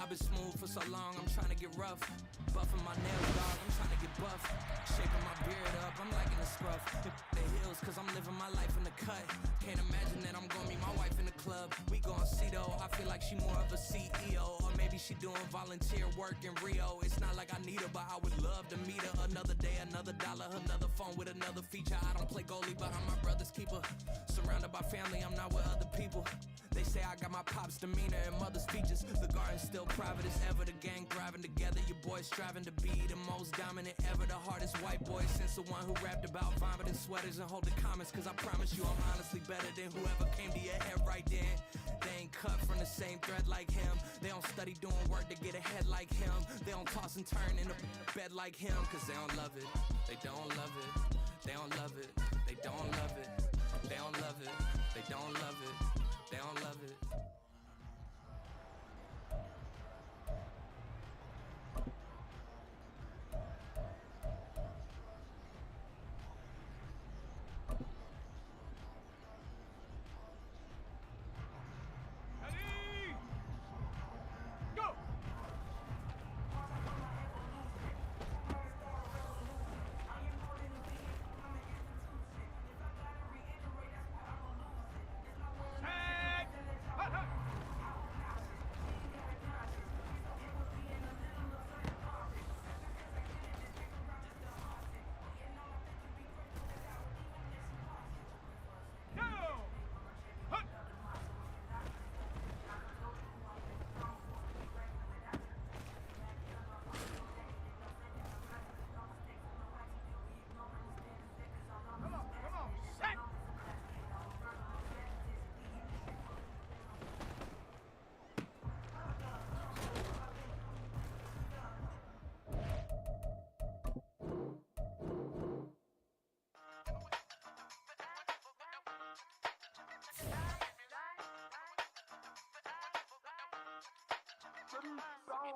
been smooth for so long, I'm trying to get rough. Buffing my nails, dog, I'm trying to get buff. Shaping my beard up, I'm liking the scruff. The heels, cause I'm living my life in the cut. Can't imagine that I'm gonna meet my wife in the club. We gon' see though, I feel like she more of a CEO. Or maybe she doing volunteer work in Rio. It's not like I need her, but I would love to meet her. Another day, another dollar, another phone with another feature. I don't play goalie, but I'm my brother's keeper. Surrounded by family, I'm not with other people. They say I got my pop's demeanor and mother's features. The garden's still private as ever. The gang thriving together. Your boys striving to be the most dominant ever. The hardest white boy since the one who rapped about vomiting sweaters and holding comments. Cause I promise you I'm honestly better than whoever came to your head right then. They ain't cut from the same thread like him. They don't study doing work to get ahead like him. They don't toss and turn in a bed like him. Cause they don't love it. They don't love it. They don't love it. They don't love it. They don't love it. They don't love it. They don't love it.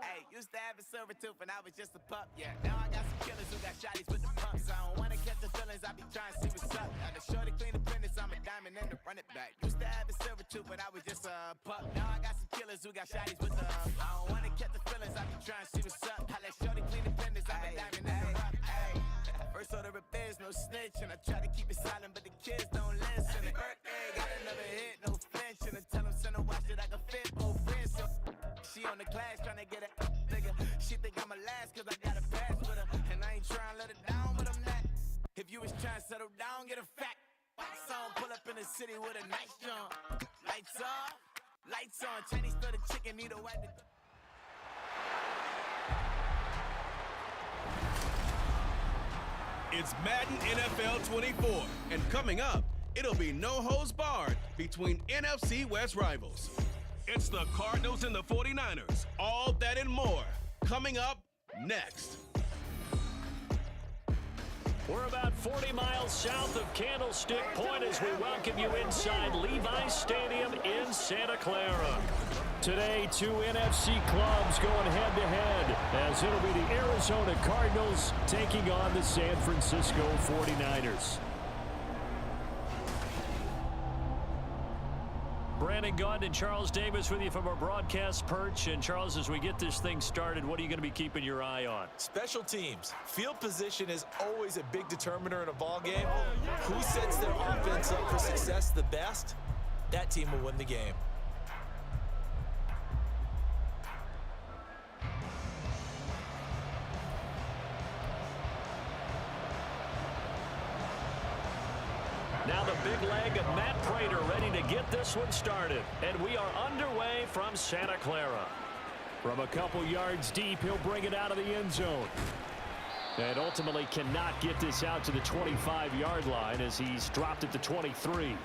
Hey, used to have a silver tooth and I was just a pup, yeah. Now I got some killers who got shotties with the pumps. I don't wanna catch the feelings, I be trying to see what's up. Now the shorty clean the business, I'm a diamond and the run it back. Used to have a silver tooth but I was just a pup. Now I got some killers who got shotties with the I don't wanna catch the feelings, I be trying to see what's up. I let shorty clean the business, I'm a diamond and the rough. Ay. First order of biz, no snitch, and I try to keep it silent, but the kids don't listen. Birthday, got another hit, no flinch, and I tell them send a watch that I can fit both friends. So she on the class trying to get a nigga. She think I'm a last cause I got a pass with her, and I ain't trying to let her down, but I'm not. If you was trying to settle down, get a fact. Song pull up in the city with a nice jump. Lights off, lights on. Chinese throw the chicken, need a wipe. It's Madden NFL 24, and coming up, it'll be no holds barred between NFC West rivals. It's the Cardinals and the 49ers. All that and more coming up next. We're about 40 miles south of Candlestick Point as we welcome you inside Levi's Stadium in Santa Clara. Today, two NFC clubs going head-to-head as it'll be the Arizona Cardinals taking on the San Francisco 49ers. Brandon Gaudin and Charles Davis with you from our broadcast perch. And Charles, as we get this thing started, what are you going to be keeping your eye on? Special teams. Field position is always a big determiner in a ball game. Who sets their offense up for success the best, that team will win the game. Now the big leg of Matt Prater ready to get this one started. And we are underway from Santa Clara. From a couple yards deep, he'll bring it out of the end zone. And ultimately cannot get this out to the 25-yard line as he's dropped it to 23.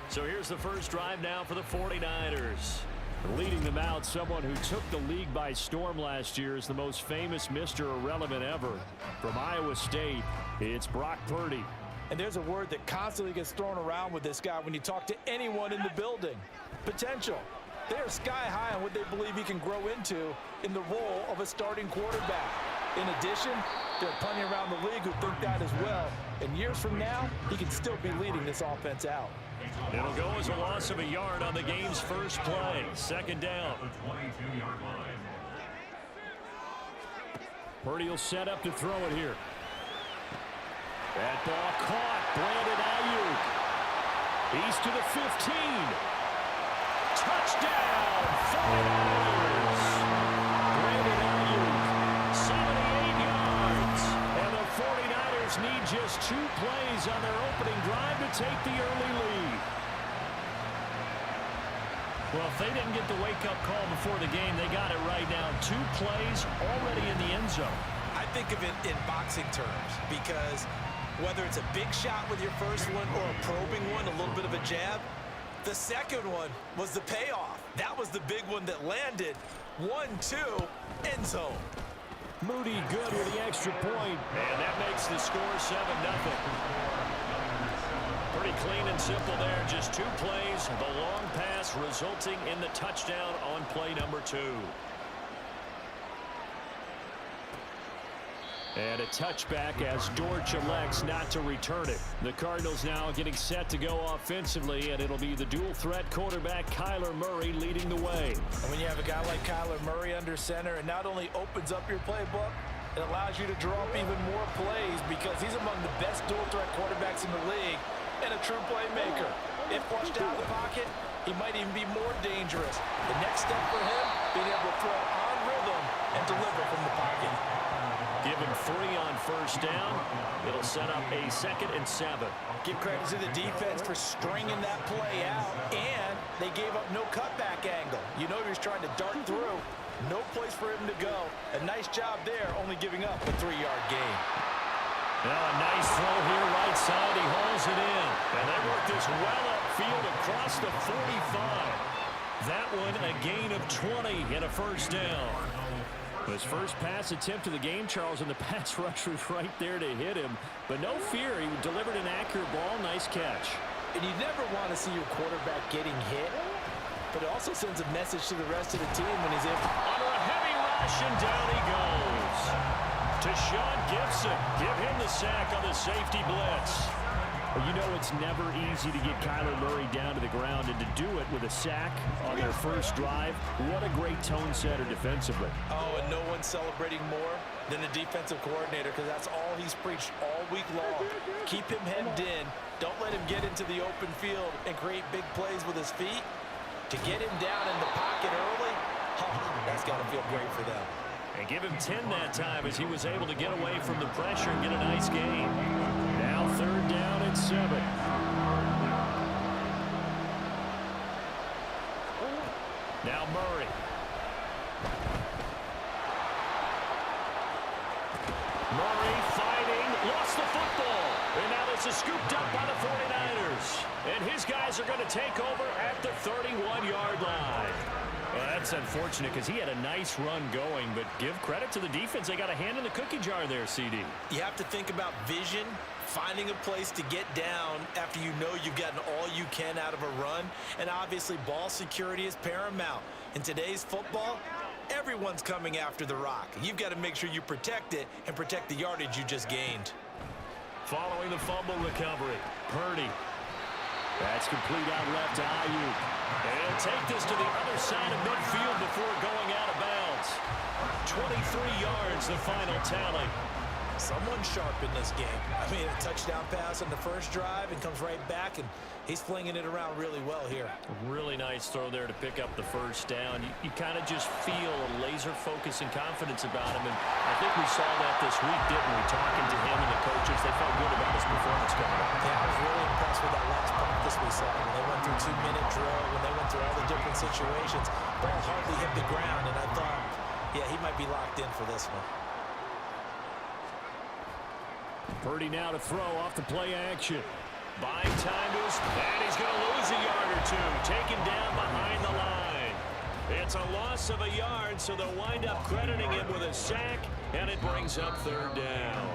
So here's the first drive now for the 49ers. Leading them out, someone who took the league by storm last year is the most famous Mr. Irrelevant ever. From Iowa State, it's Brock Purdy. And there's a word that constantly gets thrown around with this guy when you talk to anyone in the building. Potential. They are sky high on what they believe he can grow into in the role of a starting quarterback. In addition, there are plenty around the league who think that as well. And years from now, he can still be leading this offense out. It'll go as a loss of a yard on the game's first play. Second down. Purdy will set up to throw it here. That ball caught. Brandon Ayuk. He's to the 15. Touchdown, 49ers. Brandon Ayuk, 78 yards. And the 49ers need just 2 plays on their opening drive to take the early lead. Well, if they didn't get the wake-up call before the game, they got it right now. 2 plays already in the end zone. I think of it in boxing terms because whether it's a big shot with your first one or a probing one, a little bit of a jab, the second one was the payoff. That was the big one that landed. 1-2, end zone. Moody good with the extra point, and that makes the score 7-0. Pretty clean and simple there. Just 2 plays. The long pass resulting in the touchdown on play number 2. And a touchback as Dortch elects not to return it. The Cardinals now getting set to go offensively, and it'll be the dual-threat quarterback Kyler Murray leading the way. And when you have a guy like Kyler Murray under center, it not only opens up your playbook, it allows you to draw up even more plays because he's among the best dual-threat quarterbacks in the league and a true playmaker. If flushed out of the pocket, he might even be more dangerous. The next step for him, being able to throw on rhythm and deliver from the pocket. Give him 3 on first down. It'll set up a 2nd and 7. Give credit to the defense for stringing that play out, and they gave up no cutback angle. You know he was trying to dart through. No place for him to go. A nice job there, only giving up a 3-yard gain. Now a nice throw here right side. He hauls it in. And they work this well upfield across the 45. That one a gain of 20 and a first down. His first pass attempt of the game, Charles, and the pass rush was right there to hit him. But no fear, he delivered an accurate ball. Nice catch. And you never want to see your quarterback getting hit, but it also sends a message to the rest of the team when he's able. Under a heavy rush, and down he goes. To Sean Gibson. Give him the sack on the safety blitz. Well, you know it's never easy to get Kyler Murray down to the ground, and to do it with a sack on their first drive, what a great tone setter defensively. Oh, and no one's celebrating more than the defensive coordinator because that's all he's preached all week long. Keep him hemmed in. Don't let him get into the open field and create big plays with his feet. To get him down in the pocket early, that's got to feel great for them. And give him 10 that time as he was able to get away from the pressure and get a nice gain. Now 3rd down and 7. Now Murray. Murray fighting, lost the football. And now this is scooped up by the 49ers. And his guys are going to take over at the 31-yard line. Well, that's unfortunate because he had a nice run going, but give credit to the defense. They got a hand in the cookie jar there, CD. You have to think about vision, finding a place to get down after you know you've gotten all you can out of a run, and obviously ball security is paramount. In today's football, everyone's coming after the rock. You've got to make sure you protect it and protect the yardage you just gained. Following the fumble recovery, Purdy. That's complete out left to Ayuk. And take this to the other side of midfield before going out of bounds. 23 yards, the final tally. Someone sharp in this game. I mean, a touchdown pass on the first drive and comes right back, and he's flinging it around really well here. Really nice throw there to pick up the first down. You kind of just feel a laser focus and confidence about him, and I think we saw that this week, didn't we? Talking to him and the coaches, they felt good about his performance coming up. Yeah, I was really impressed with that last practice we saw. When they went through 2-minute drill, when they went through all the different situations, ball hardly hit the ground, and I thought, yeah, he might be locked in for this one. Purdy now to throw off the play action. Buying time to his, and he's going to lose a yard or two. Taken down behind the line. It's a loss of a yard, so they'll wind up crediting him with a sack, and it brings up 3rd down.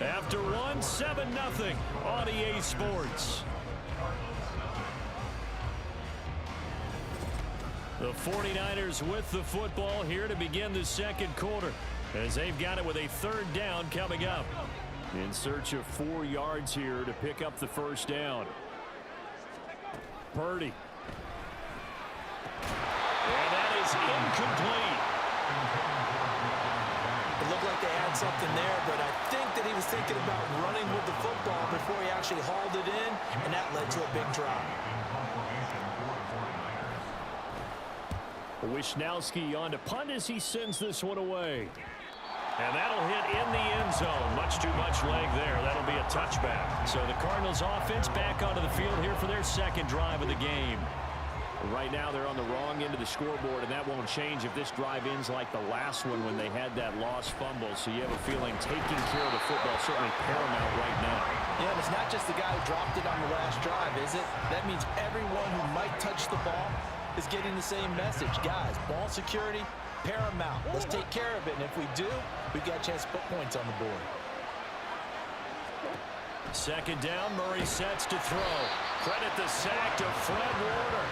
After 7-0 on EA Sports. The 49ers with the football here to begin the second quarter, as they've got it with a 3rd down coming up. In search of 4 yards here to pick up the first down. Purdy. And that is incomplete. It looked like they had something there, but I think that he was thinking about running with the football before he actually hauled it in, and that led to a big drop. Wisnowski on to punt as he sends this one away. And that'll hit in the end zone. Much too much leg there. That'll be a touchback. So the Cardinals offense back onto the field here for their second drive of the game. Right now they're on the wrong end of the scoreboard, and that won't change if this drive ends like the last one when they had that lost fumble. So you have a feeling taking care of the football is certainly paramount right now. Yeah, and it's not just the guy who dropped it on the last drive, is it? That means everyone who might touch the ball is getting the same message. Guys, ball security, paramount. Let's take care of it, and if we do, we've got a chance to put points on the board. Second down, Murray sets to throw. Credit the sack to Fred Warner.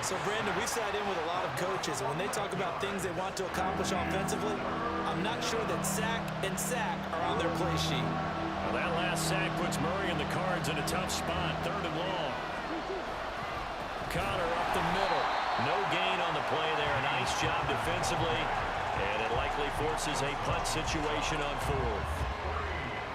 So, Brandon, we sat in with a lot of coaches, and when they talk about things they want to accomplish offensively, I'm not sure that sack and sack are on their play sheet. Well, that last sack puts Murray and the Cards in a tough spot, 3rd and long. Connor up the middle. No gain on the play there. Nice job defensively, and it likely forces a punt situation on 4th.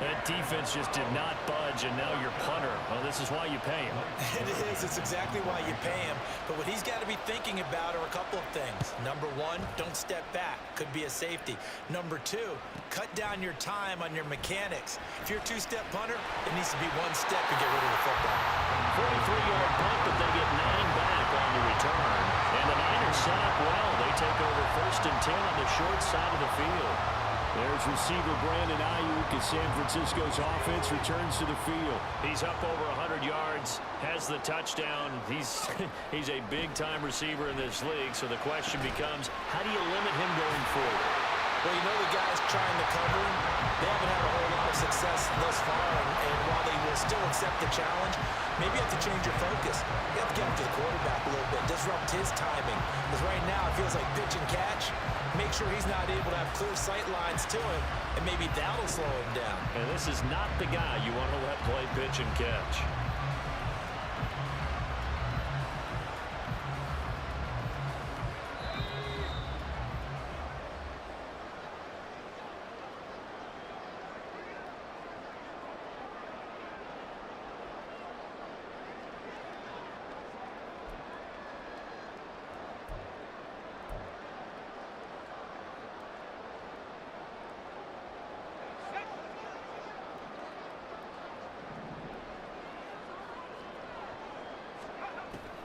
That defense just did not budge, and now your punter. Well, this is why you pay him. It is. It's exactly why you pay him. But what he's got to be thinking about are a couple of things. Number 1, don't step back. Could be a safety. Number 2, cut down your time on your mechanics. If you're a 2-step punter, it needs to be 1 step to get rid of the football. 43-yard punt, but they get 9 back on the return. And the Niners set up well. They take over 1st and 10 on the short side of the field. There's receiver Brandon Ayuk as San Francisco's offense returns to the field. He's up over 100 yards, has the touchdown. He's a big-time receiver in this league, so the question becomes, how do you limit him going forward? Well, you know the guys trying to cover him, they haven't had a whole lot of success thus far, and while they will still accept the challenge, maybe you have to change your focus. You have to get up to the quarterback a little bit, disrupt his timing, because right now it feels like pitch and catch. Make sure he's not able to have clear sight lines to him, and maybe that'll slow him down. And this is not the guy you want to let play pitch and catch.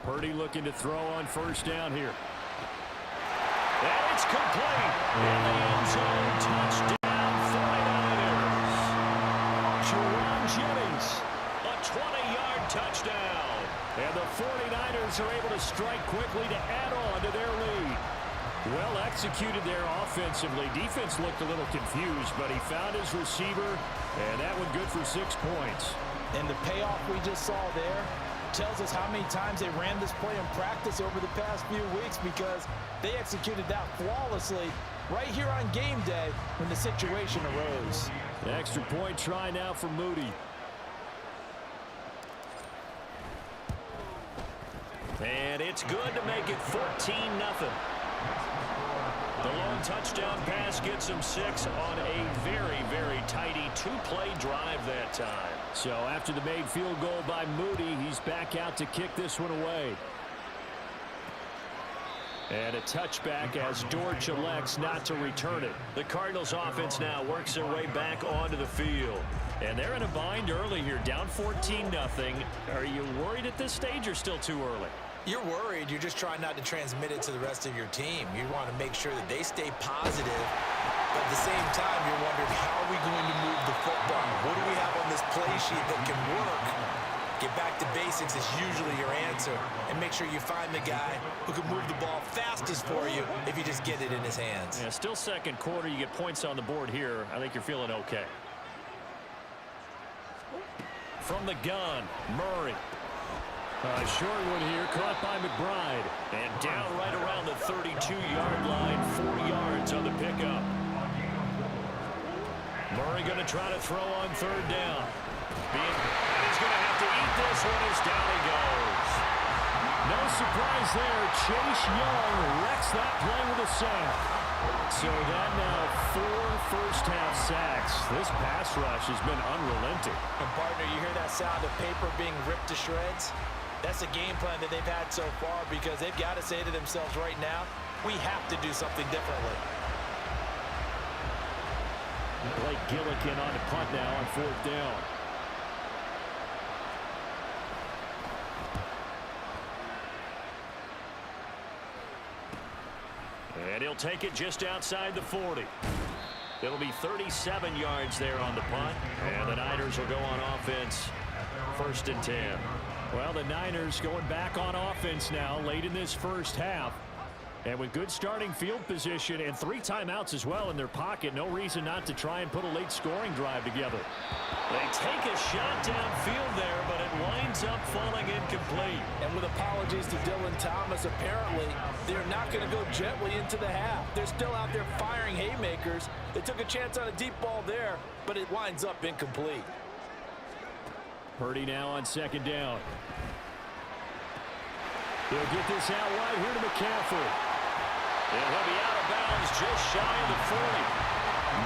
Purdy looking to throw on 1st down here. And it's complete. In the end zone, touchdown 49ers. Jerome Jennings, a 20-yard touchdown. And the 49ers are able to strike quickly to add on to their lead. Well executed there offensively. Defense looked a little confused, but he found his receiver, and that one good for 6 points. And the payoff we just saw there tells us how many times they ran this play in practice over the past few weeks, because they executed that flawlessly right here on game day when the situation arose. The extra point try now for Moody. And it's good to make it 14-0. The lone touchdown pass gets him 6 on a very, very tidy 2-play drive that time. So after the made field goal by Moody, he's back out to kick this one away. And a touchback as Dortch elects not to return it. The Cardinals offense now works their way back onto the field. And they're in a bind early here, down 14-0. Are you worried at this stage or still too early? You're worried. You're just trying not to transmit it to the rest of your team. You want to make sure that they stay positive. But at the same time, you're wondering, how are we going to move the football? What do we have on this play sheet that can work? Get back to basics is usually your answer. And make sure you find the guy who can move the ball fastest for you if you just get it in his hands. Yeah, still second quarter. You get points on the board here. I think you're feeling okay. From the gun, Murray. Short one here, caught by McBride. And down right around the 32-yard line, 4 yards on the pickup. Murray going to try to throw on 3rd down. And he's going to have to eat this one as down he goes. No surprise there. Chase Young wrecks that play with a sack. So that now 4 first-half sacks. This pass rush has been unrelenting. And partner, you hear that sound of paper being ripped to shreds? That's the game plan that they've had so far, because they've got to say to themselves right now, we have to do something differently. Blake Gillikin on the punt now on 4th down. And he'll take it just outside the 40. It'll be 37 yards there on the punt. And the Niners will go on offense. 1st and 10. Well, the Niners going back on offense now late in this first half. And with good starting field position and 3 timeouts as well in their pocket, no reason not to try and put a late scoring drive together. They take a shot downfield there, but it winds up falling incomplete. And with apologies to Dylan Thomas, apparently they're not going to go gently into the half. They're still out there firing haymakers. They took a chance on a deep ball there, but it winds up incomplete. Purdy now on 2nd down. He'll get this out wide here to McCaffrey. And he'll be out of bounds just shy of the 40.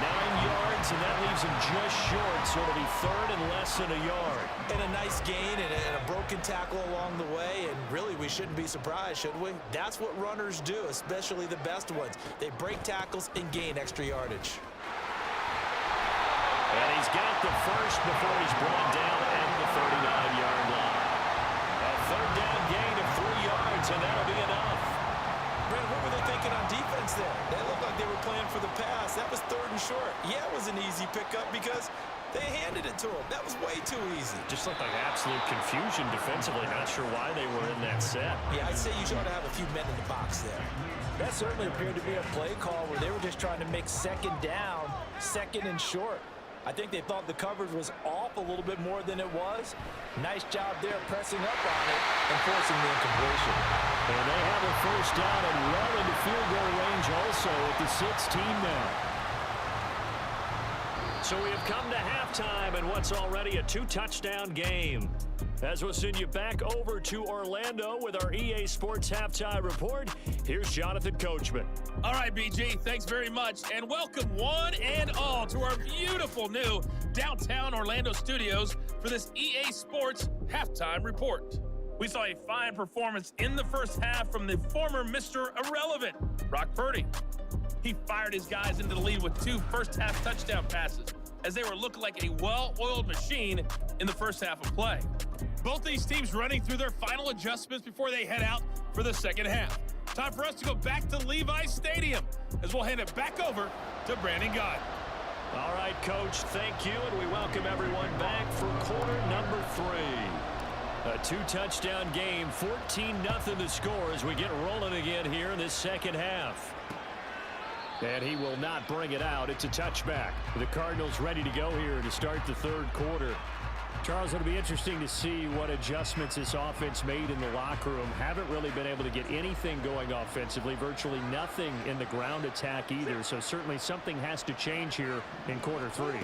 9 yards, and that leaves him just short, so it'll be 3rd and less than a yard. And a nice gain and a broken tackle along the way, and really we shouldn't be surprised, should we? That's what runners do, especially the best ones. They break tackles and gain extra yardage. And he's got the first before he's brought down at the 39-yard line. A 3rd down gain of 3 yards, and that'll be enough. Brent, what were they thinking on defense there? They looked like they were playing for the pass. That was 3rd and short. Yeah, it was an easy pickup because they handed it to him. That was way too easy. Just looked like absolute confusion defensively. Not sure why they were in that set. Yeah, I'd say you ought to have a few men in the box there. That certainly appeared to be a play call where they were just trying to make 2nd down, 2nd and short. I think they thought the coverage was off a little bit more than it was. Nice job there pressing up on it and forcing the incompletion. And they have a 1st down and well into field goal range also at the 16 now. So we have come to halftime in what's already a 2-touchdown game. As we'll send you back over to Orlando with our EA Sports Halftime Report, here's Jonathan Coachman. All right, BG, thanks very much, and welcome one and all to our beautiful new downtown Orlando studios for this EA Sports Halftime Report. We saw a fine performance in the first half from the former Mr. Irrelevant, Brock Purdy. He fired his guys into the lead with 2 first-half touchdown passes as they were looking like a well-oiled machine in the first half of play. Both these teams running through their final adjustments before they head out for the second half. Time for us to go back to Levi's Stadium as we'll hand it back over to Brandon Gott. All right, Coach, thank you, and we welcome everyone back for quarter number 3. A 2-touchdown game, 14-0 the score as we get rolling again here in this second half. And he will not bring it out. It's a touchback. The Cardinals ready to go here to start the 3rd quarter. Charles, it'll be interesting to see what adjustments this offense made in the locker room. Haven't really been able to get anything going offensively, virtually nothing in the ground attack either. So certainly something has to change here in quarter 3.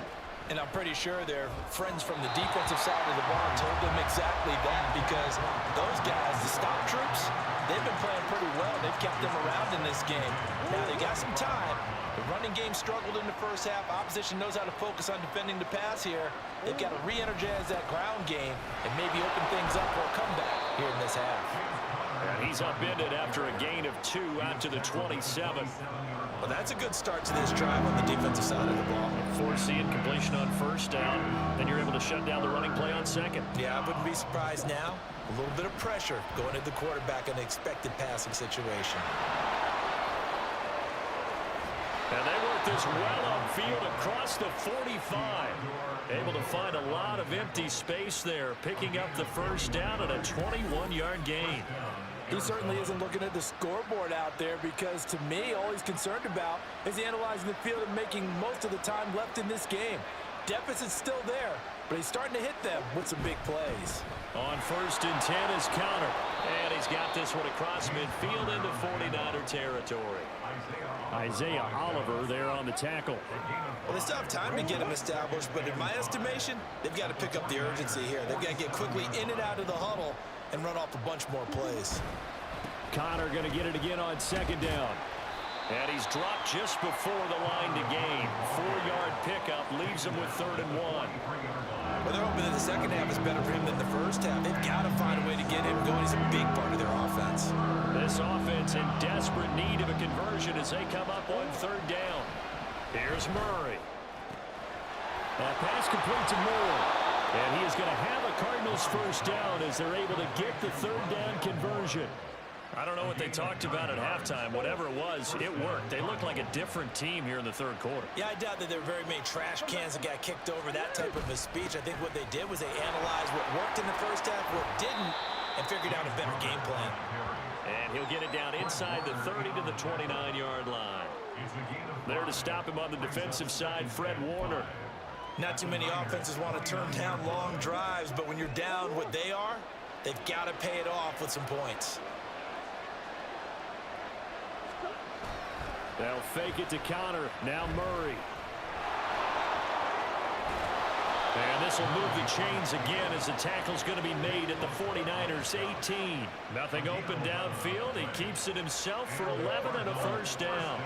And I'm pretty sure their friends from the defensive side of the ball told them exactly that, because those guys, the stop troops, they've been playing pretty well. They've kept them around in this game. Now they got some time. The running game struggled in the first half. Opposition knows how to focus on defending the pass here. They've got to re-energize that ground game and maybe open things up for a comeback here in this half. And he's upended after a gain of 2 out to the 27. Well, that's a good start to this drive on the defensive side of the ball. Forcing completion on 1st down. Then you're able to shut down the running play on 2nd. Yeah, I wouldn't be surprised now. A little bit of pressure going at the quarterback in an expected passing situation. And they work this well upfield across the 45. Able to find a lot of empty space there, picking up the 1st down and a 21-yard gain. He certainly isn't looking at the scoreboard out there, because to me, all he's concerned about is analyzing the field and making most of the time left in this game. Deficit's still there, but he's starting to hit them with some big plays. On 1st and 10 is counter. And he's got this one across midfield into 49er territory. Isaiah Oliver there on the tackle. Well, they still have time to get him established, but in my estimation, they've got to pick up the urgency here. They've got to get quickly in and out of the huddle and run off a bunch more plays. Connor going to get it again on second down. And he's dropped just before the line to gain. 4-yard pickup leaves him with 3rd and 1. Well, they're hoping that the second half is better for him than the first half. They've got to find a way to get him going. He's a big part of their offense. This offense in desperate need of a conversion as they come up on 3rd down. Here's Murray. That pass complete to Moore. And he is going to have a Cardinals first down as they're able to get the 3rd down conversion. I don't know what they talked about at halftime. Whatever it was, it worked. They looked like a different team here in the 3rd quarter. Yeah, I doubt that there were very many trash cans that got kicked over, that type of a speech. I think what they did was they analyzed what worked in the first half, what didn't, and figured out a better game plan. And he'll get it down inside the 30 to the 29-yard line. There to stop him on the defensive side, Fred Warner. Not too many offenses want to turn down long drives, but when you're down what they are, they've got to pay it off with some points. They'll fake it to Connor. Now Murray. And this will move the chains again as the tackle's going to be made at the 49ers 18. Nothing open downfield. He keeps it himself for 11 and a first down.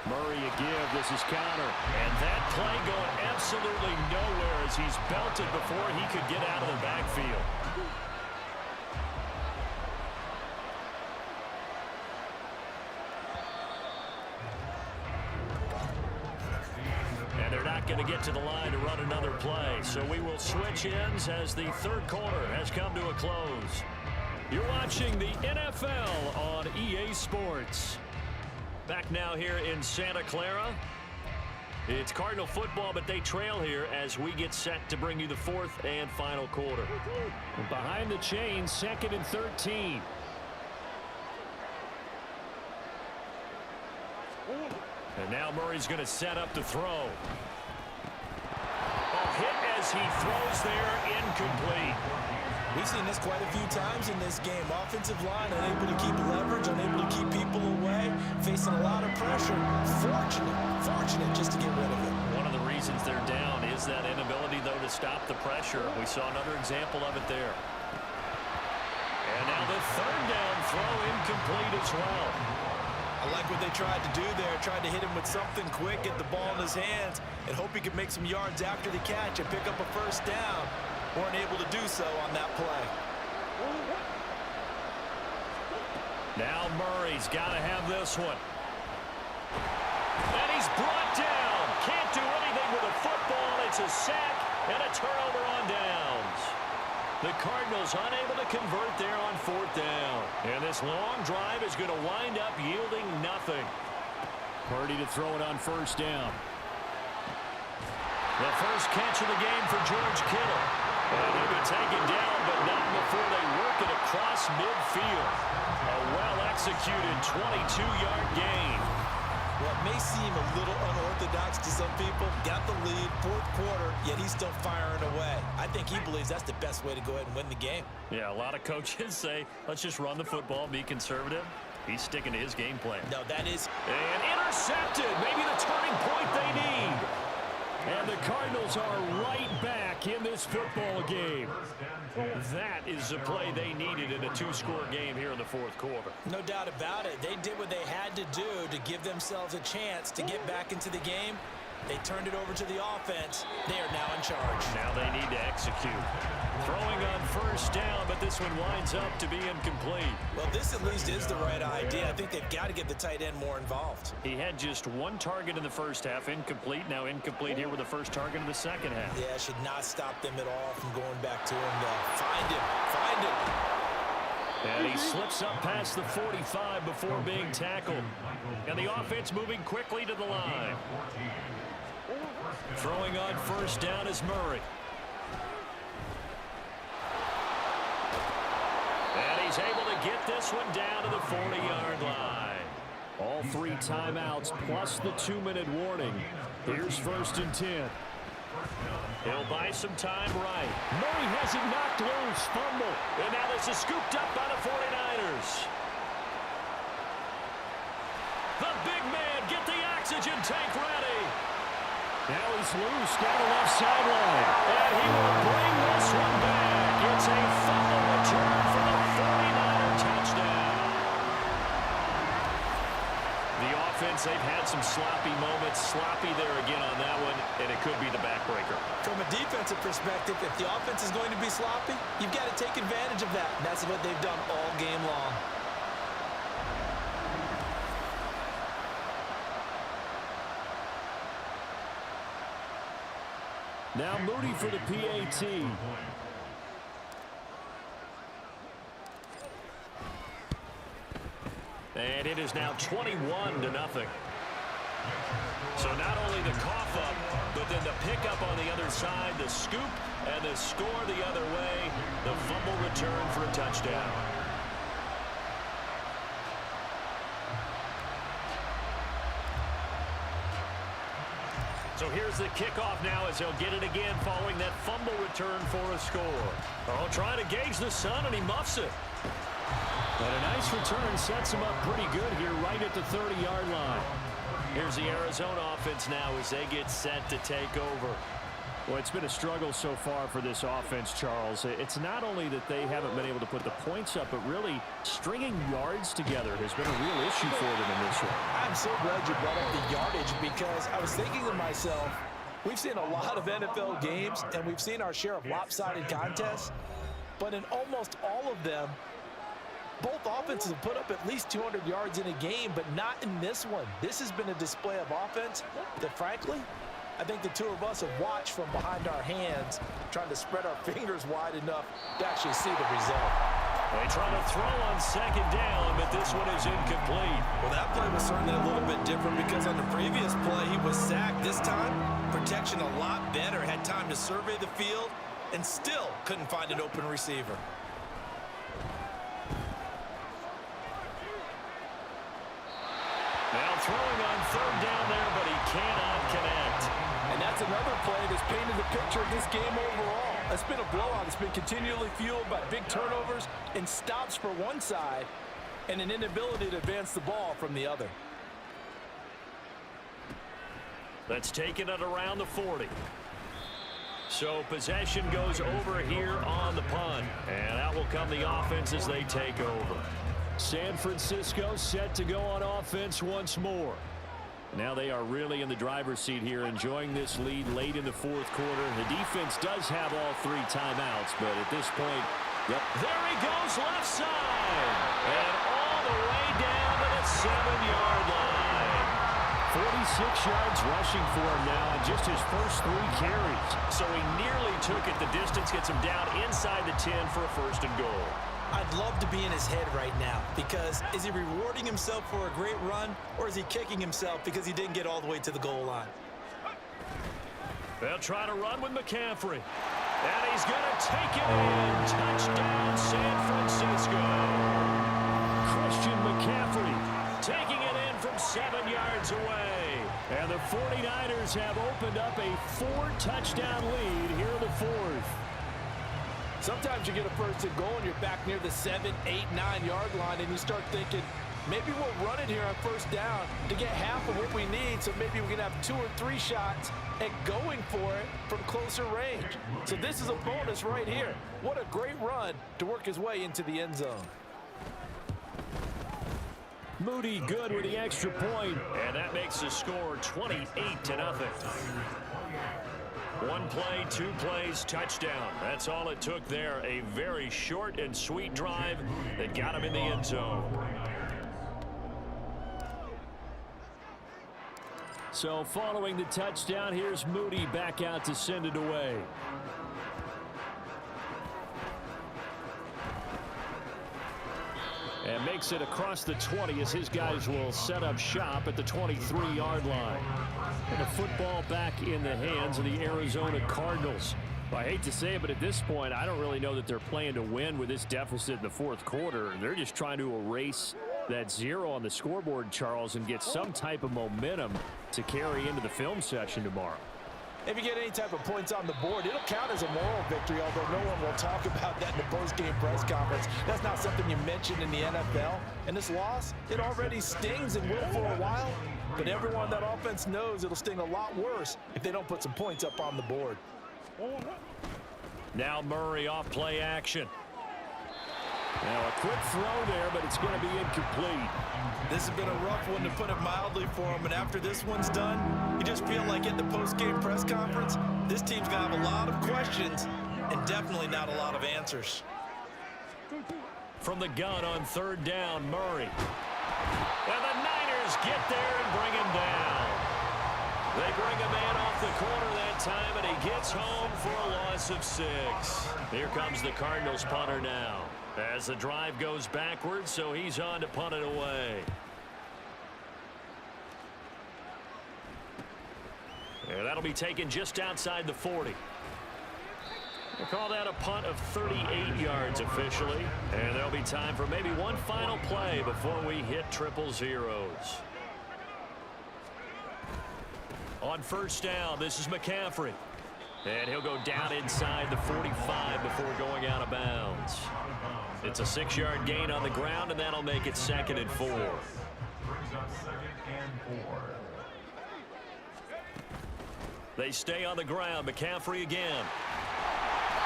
Murray a give. This is Connor. And that play going absolutely nowhere as he's belted before he could get out of the backfield. And they're not going to get to the line to run another play. So we will switch ends as the 3rd quarter has come to a close. You're watching the NFL on EA Sports. Back now here in Santa Clara. It's Cardinal football, but they trail here as we get set to bring you the 4th and final quarter. Behind the chains, 2nd and 13. And now Murray's going to set up to throw. A hit as he throws there, incomplete. We've seen this quite a few times in this game. Offensive line unable to keep leverage, unable to keep people away, facing a lot of pressure. Fortunate just to get rid of it. One of the reasons they're down is that inability, though, to stop the pressure. We saw another example of it there. And now the 3rd down throw incomplete as well. I like what they tried to do there. Tried to hit him with something quick, get the ball in his hands, and hope he could make some yards after the catch and pick up a first down. Weren't able to do so on that play. Now Murray's got to have this one. And he's brought down. Can't do anything with a football. It's a sack and a turnover on downs. The Cardinals unable to convert there on 4th down. And this long drive is going to wind up yielding nothing. Purdy to throw it on 1st down. The first catch of the game for George Kittle. And he'll be taken down, but not before they work it across midfield. A well-executed 22-yard gain. Well, it may seem a little unorthodox to some people. Got the lead, 4th quarter, yet he's still firing away. I think he believes that's the best way to go ahead and win the game. Yeah, a lot of coaches say, let's just run the football, be conservative. He's sticking to his game plan. No, that is... And intercepted. Maybe the turning point they need. And the Cardinals are right back in this football game. That is the play they needed in a 2-score game here in the 4th quarter. No doubt about it. They did what they had to do to give themselves a chance to get back into the game. They turned it over to the offense. They are now in charge. Now they need to execute. Throwing on 1st down, but this one winds up to be incomplete. Well, this at least is the right idea. I think they've got to get the tight end more involved. He had just 1 target in the first half, incomplete. Now incomplete here with the first target in the second half. Yeah, should not stop them at all from going back to him. Find him. And he slips up past the 45 before being tackled. And the offense moving quickly to the line. Throwing on 1st down is Murray. And he's able to get this one down to the 40-yard line. All 3 timeouts plus the 2-minute warning. Here's 1st and 10. He'll buy some time right. Murray has it knocked loose. Fumble. And now this is scooped up by the 49ers. The big man, get the oxygen tank ready. Now he's loose down the left sideline. And he will bring this one back. It's a fumble return for the 49er touchdown. The offense, they've had some sloppy moments. Sloppy there again on that one, and it could be the backbreaker. From a defensive perspective, if the offense is going to be sloppy, you've got to take advantage of that. And that's what they've done all game long. Now Moody for the PAT. And it is now 21-0. So not only the cough up, but then the pickup on the other side, the scoop, and the score the other way, the fumble return for a touchdown. So here's the kickoff now as he'll get it again following that fumble return for a score. Oh, trying to gauge the sun, and he muffs it. And a nice return sets him up pretty good here right at the 30-yard line. Here's the Arizona offense now as they get set to take over. Well, it's been a struggle so far for this offense, Charles. It's not only that they haven't been able to put the points up, but really stringing yards together has been a real issue for them in this one. I'm so glad you brought up the yardage because I was thinking to myself, we've seen a lot of NFL games and we've seen our share of lopsided contests, but in almost all of them, both offenses have put up at least 200 yards in a game, but not in this one. This has been a display of offense that, frankly, I think the two of us have watched from behind our hands, trying to spread our fingers wide enough to actually see the result. They try to throw on second down, but this one is incomplete. Well, that play was certainly a little bit different because on the previous play, he was sacked. This time, protection a lot better, had time to survey the field, and still couldn't find an open receiver. Now throwing on third down there, but he cannot connect. And that's another play that's painted the picture of this game overall. It's been a blowout. It's been continually fueled by big turnovers and stops for one side and an inability to advance the ball from the other. Let's take it at around the 40. So possession goes over here on the punt. And out will come the offense as they take over. San Francisco set to go on offense once more. Now they are really in the driver's seat here, enjoying this lead late in the fourth quarter. The defense does have all three timeouts, but at this point, yep. There he goes left side. And all the way down to the 7-yard line. 46 yards rushing for him now, and just his first 3 carries. So he nearly took it the distance, gets him down inside the 10 for a first and goal. I'd love to be in his head right now because is he rewarding himself for a great run or is he kicking himself because he didn't get all the way to the goal line? They'll try to run with McCaffrey. And he's going to take it in. Touchdown, San Francisco. Christian McCaffrey taking it in from 7 yards away. And the 49ers have opened up a 4-touchdown lead here in the fourth. Sometimes you get a first and goal and you're back near the 7, 8, 9-yard line and you start thinking, maybe we'll run it here on first down to get half of what we need, so maybe we can have 2 or 3 shots at going for it from closer range. So this is a bonus right here. What a great run to work his way into the end zone. Moody good with the extra point, and that makes the score 28-0. 1 play, 2 plays, touchdown. That's all it took there. A very short and sweet drive that got him in the end zone. So following the touchdown, here's Moody back out to send it away. And makes it across the 20 as his guys will set up shop at the 23-yard line. And the football back in the hands of the Arizona Cardinals. Well, I hate to say it, but at this point, I don't really know that they're playing to win with this deficit in the fourth quarter. They're just trying to erase that 0 on the scoreboard, Charles, and get some type of momentum to carry into the film session tomorrow. If you get any type of points on the board, it'll count as a moral victory, although no one will talk about that in the post-game press conference. That's not something you mentioned in the NFL. And this loss, it already stings and will for a while. But everyone on that offense knows it'll sting a lot worse if they don't put some points up on the board. Now Murray off play action. Now a quick throw there, but it's going to be incomplete. This has been a rough one, to put it mildly, for him. And after this one's done, you just feel like at the post-game press conference, this team's going to have a lot of questions and definitely not a lot of answers. From the gun on third down, Murray. And the Niners get there and bring him down. They bring a man off the corner that time, and he gets home for a loss of 6. Here comes the Cardinals punter now, as the drive goes backwards, so he's on to punt it away. And that'll be taken just outside the 40. We'll call that a punt of 38 yards officially. And there'll be time for maybe one final play before we hit triple zeros. On first down, this is McCaffrey. And he'll go down inside the 45 before going out of bounds. It's a 6-yard gain on the ground, and that'll make it 2nd and 4. They stay on the ground. McCaffrey again.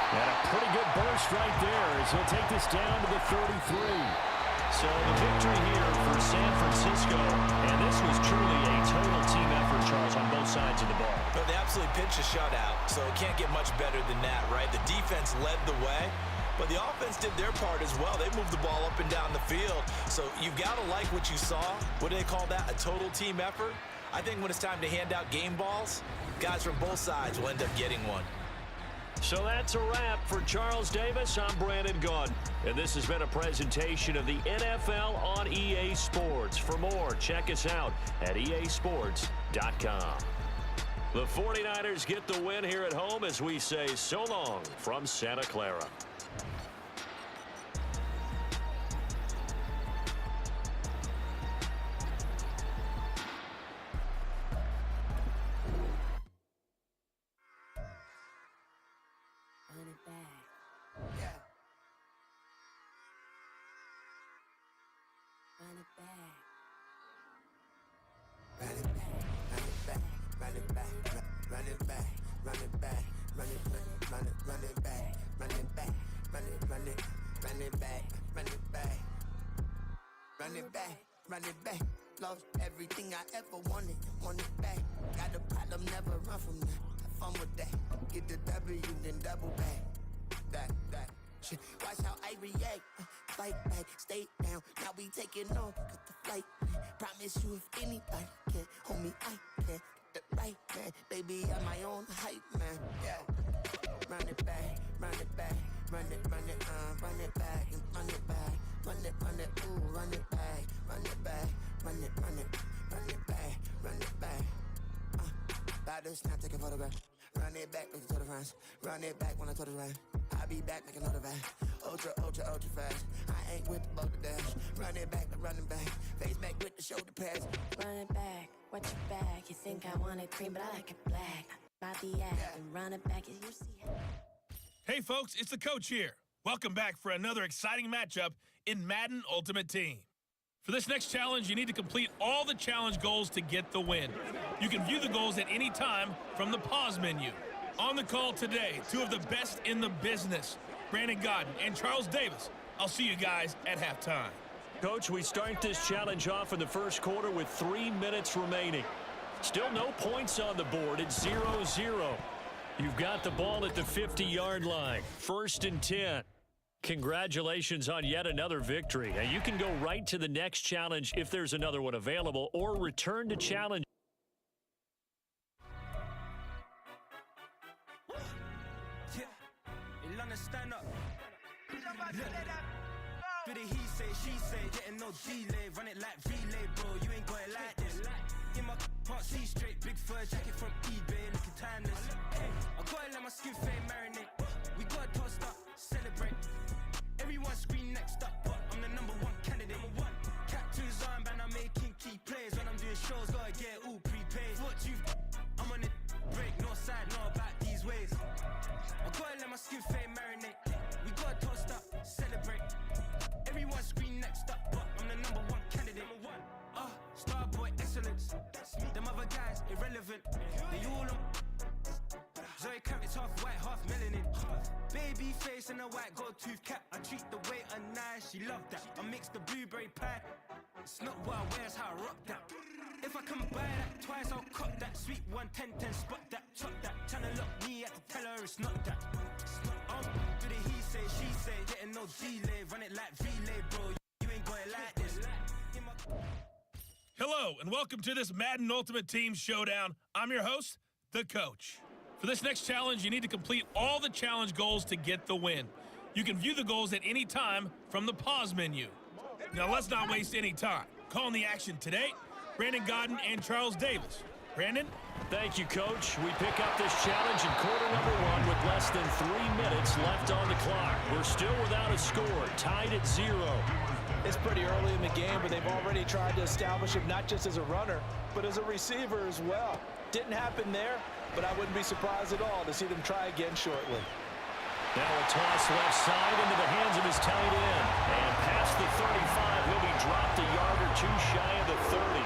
And a pretty good burst right there as he'll take this down to the 33. So the victory here for San Francisco. And this was truly a total team effort, Charles, on both sides of the ball. But they absolutely pitched a shutout, so it can't get much better than that, right? The defense led the way, but the offense did their part as well. They moved the ball up and down the field. So you've got to like what you saw. What do they call that? A total team effort? I think when it's time to hand out game balls, guys from both sides will end up getting one. So that's a wrap for Charles Davis. I'm Brandon Gaudin, and this has been a presentation of the NFL on EA Sports. For more, check us out at easports.com. The 49ers get the win here at home as we say so long from Santa Clara. Run it back, lost everything I ever wanted it back. Got a problem, never run from that. Have fun with that. Get the W, then double back. That shit. Watch how I react. Fight back, stay down. Now we taking off, cut the flight. Promise you, if anybody can hold me, I can. Get the right man, baby, I'm my own hype man. Yeah. Run it back, run it back, run it back, and run it back. Run it, ooh, run it back, run it back, run it back. About to snap, take a photograph. Run it back, make it to the runs. Run it back when I told it run. I'll be back, make another back. Ultra fast. I ain't with the boat to dash. Run it back, the running back. Face back with the shoulder pads. Run it back, watch your back. You think I want it cream, but I like it black. About the act and run it back as you see it. Hey, folks, it's the coach here. Welcome back for another exciting matchup in Madden Ultimate Team. For this next challenge, you need to complete all the challenge goals to get the win. You can view the goals at any time from the pause menu. On the call today, two of the best in the business, Brandon Gaudin and Charles Davis. I'll see you guys at halftime. Coach, we start this challenge off in the first quarter with 3 minutes remaining. Still no points on the board. It's 0-0. You've got the ball at the 50-yard line. 1st and 10. Congratulations on yet another victory. Now you can go right to the next challenge if there's another one available, or return to challenge. Yeah, in London, stand up. Do the he say, she say, getting no delay, run it like relay, bro. You ain't got it like this. In my can't see straight, big fur jacket from eBay, looking timeless. I gotta let my skin fade marinate. We gotta toast up, celebrate. Everyone scream next up, but I'm the #1 candidate. Captain's armband, I'm making key plays. When I'm doing shows, gotta get all prepaid. What you? I'm on it, break, no side, no about these ways. I gotta let my skin fade marinate. We gotta toast up, celebrate. Everyone scream next up, but I'm the #1 candidate. Starboy excellence. baby face and a white gold tooth cap. I treat the waiter nice, she love that. I mix the blueberry pie. It's not what I wear, it's how I rock that. If I can buy that twice, I'll cop that. Sweet 110, spot that, chop that. Tryna lock me at the tell her it's not that. I'm to the he say, she say, getting no delay. Run it like relay, bro. You ain't got it like this. Hello, and welcome to this Madden Ultimate Team Showdown. I'm your host, the Coach. For this next challenge, you need to complete all the challenge goals to get the win. You can view the goals at any time from the pause menu. Now, let's not waste any time. Calling the action today, Brandon Godden and Charles Davis. Brandon? Thank you, Coach. We pick up this challenge in quarter number 1 with less than 3 minutes left on the clock. We're still without a score, tied at 0. It's pretty early in the game, but they've already tried to establish him not just as a runner, but as a receiver as well. Didn't happen there, but I wouldn't be surprised at all to see them try again shortly. Now a toss left side into the hands of his tight end. And past the 35, he'll be dropped a yard or two shy of the 30.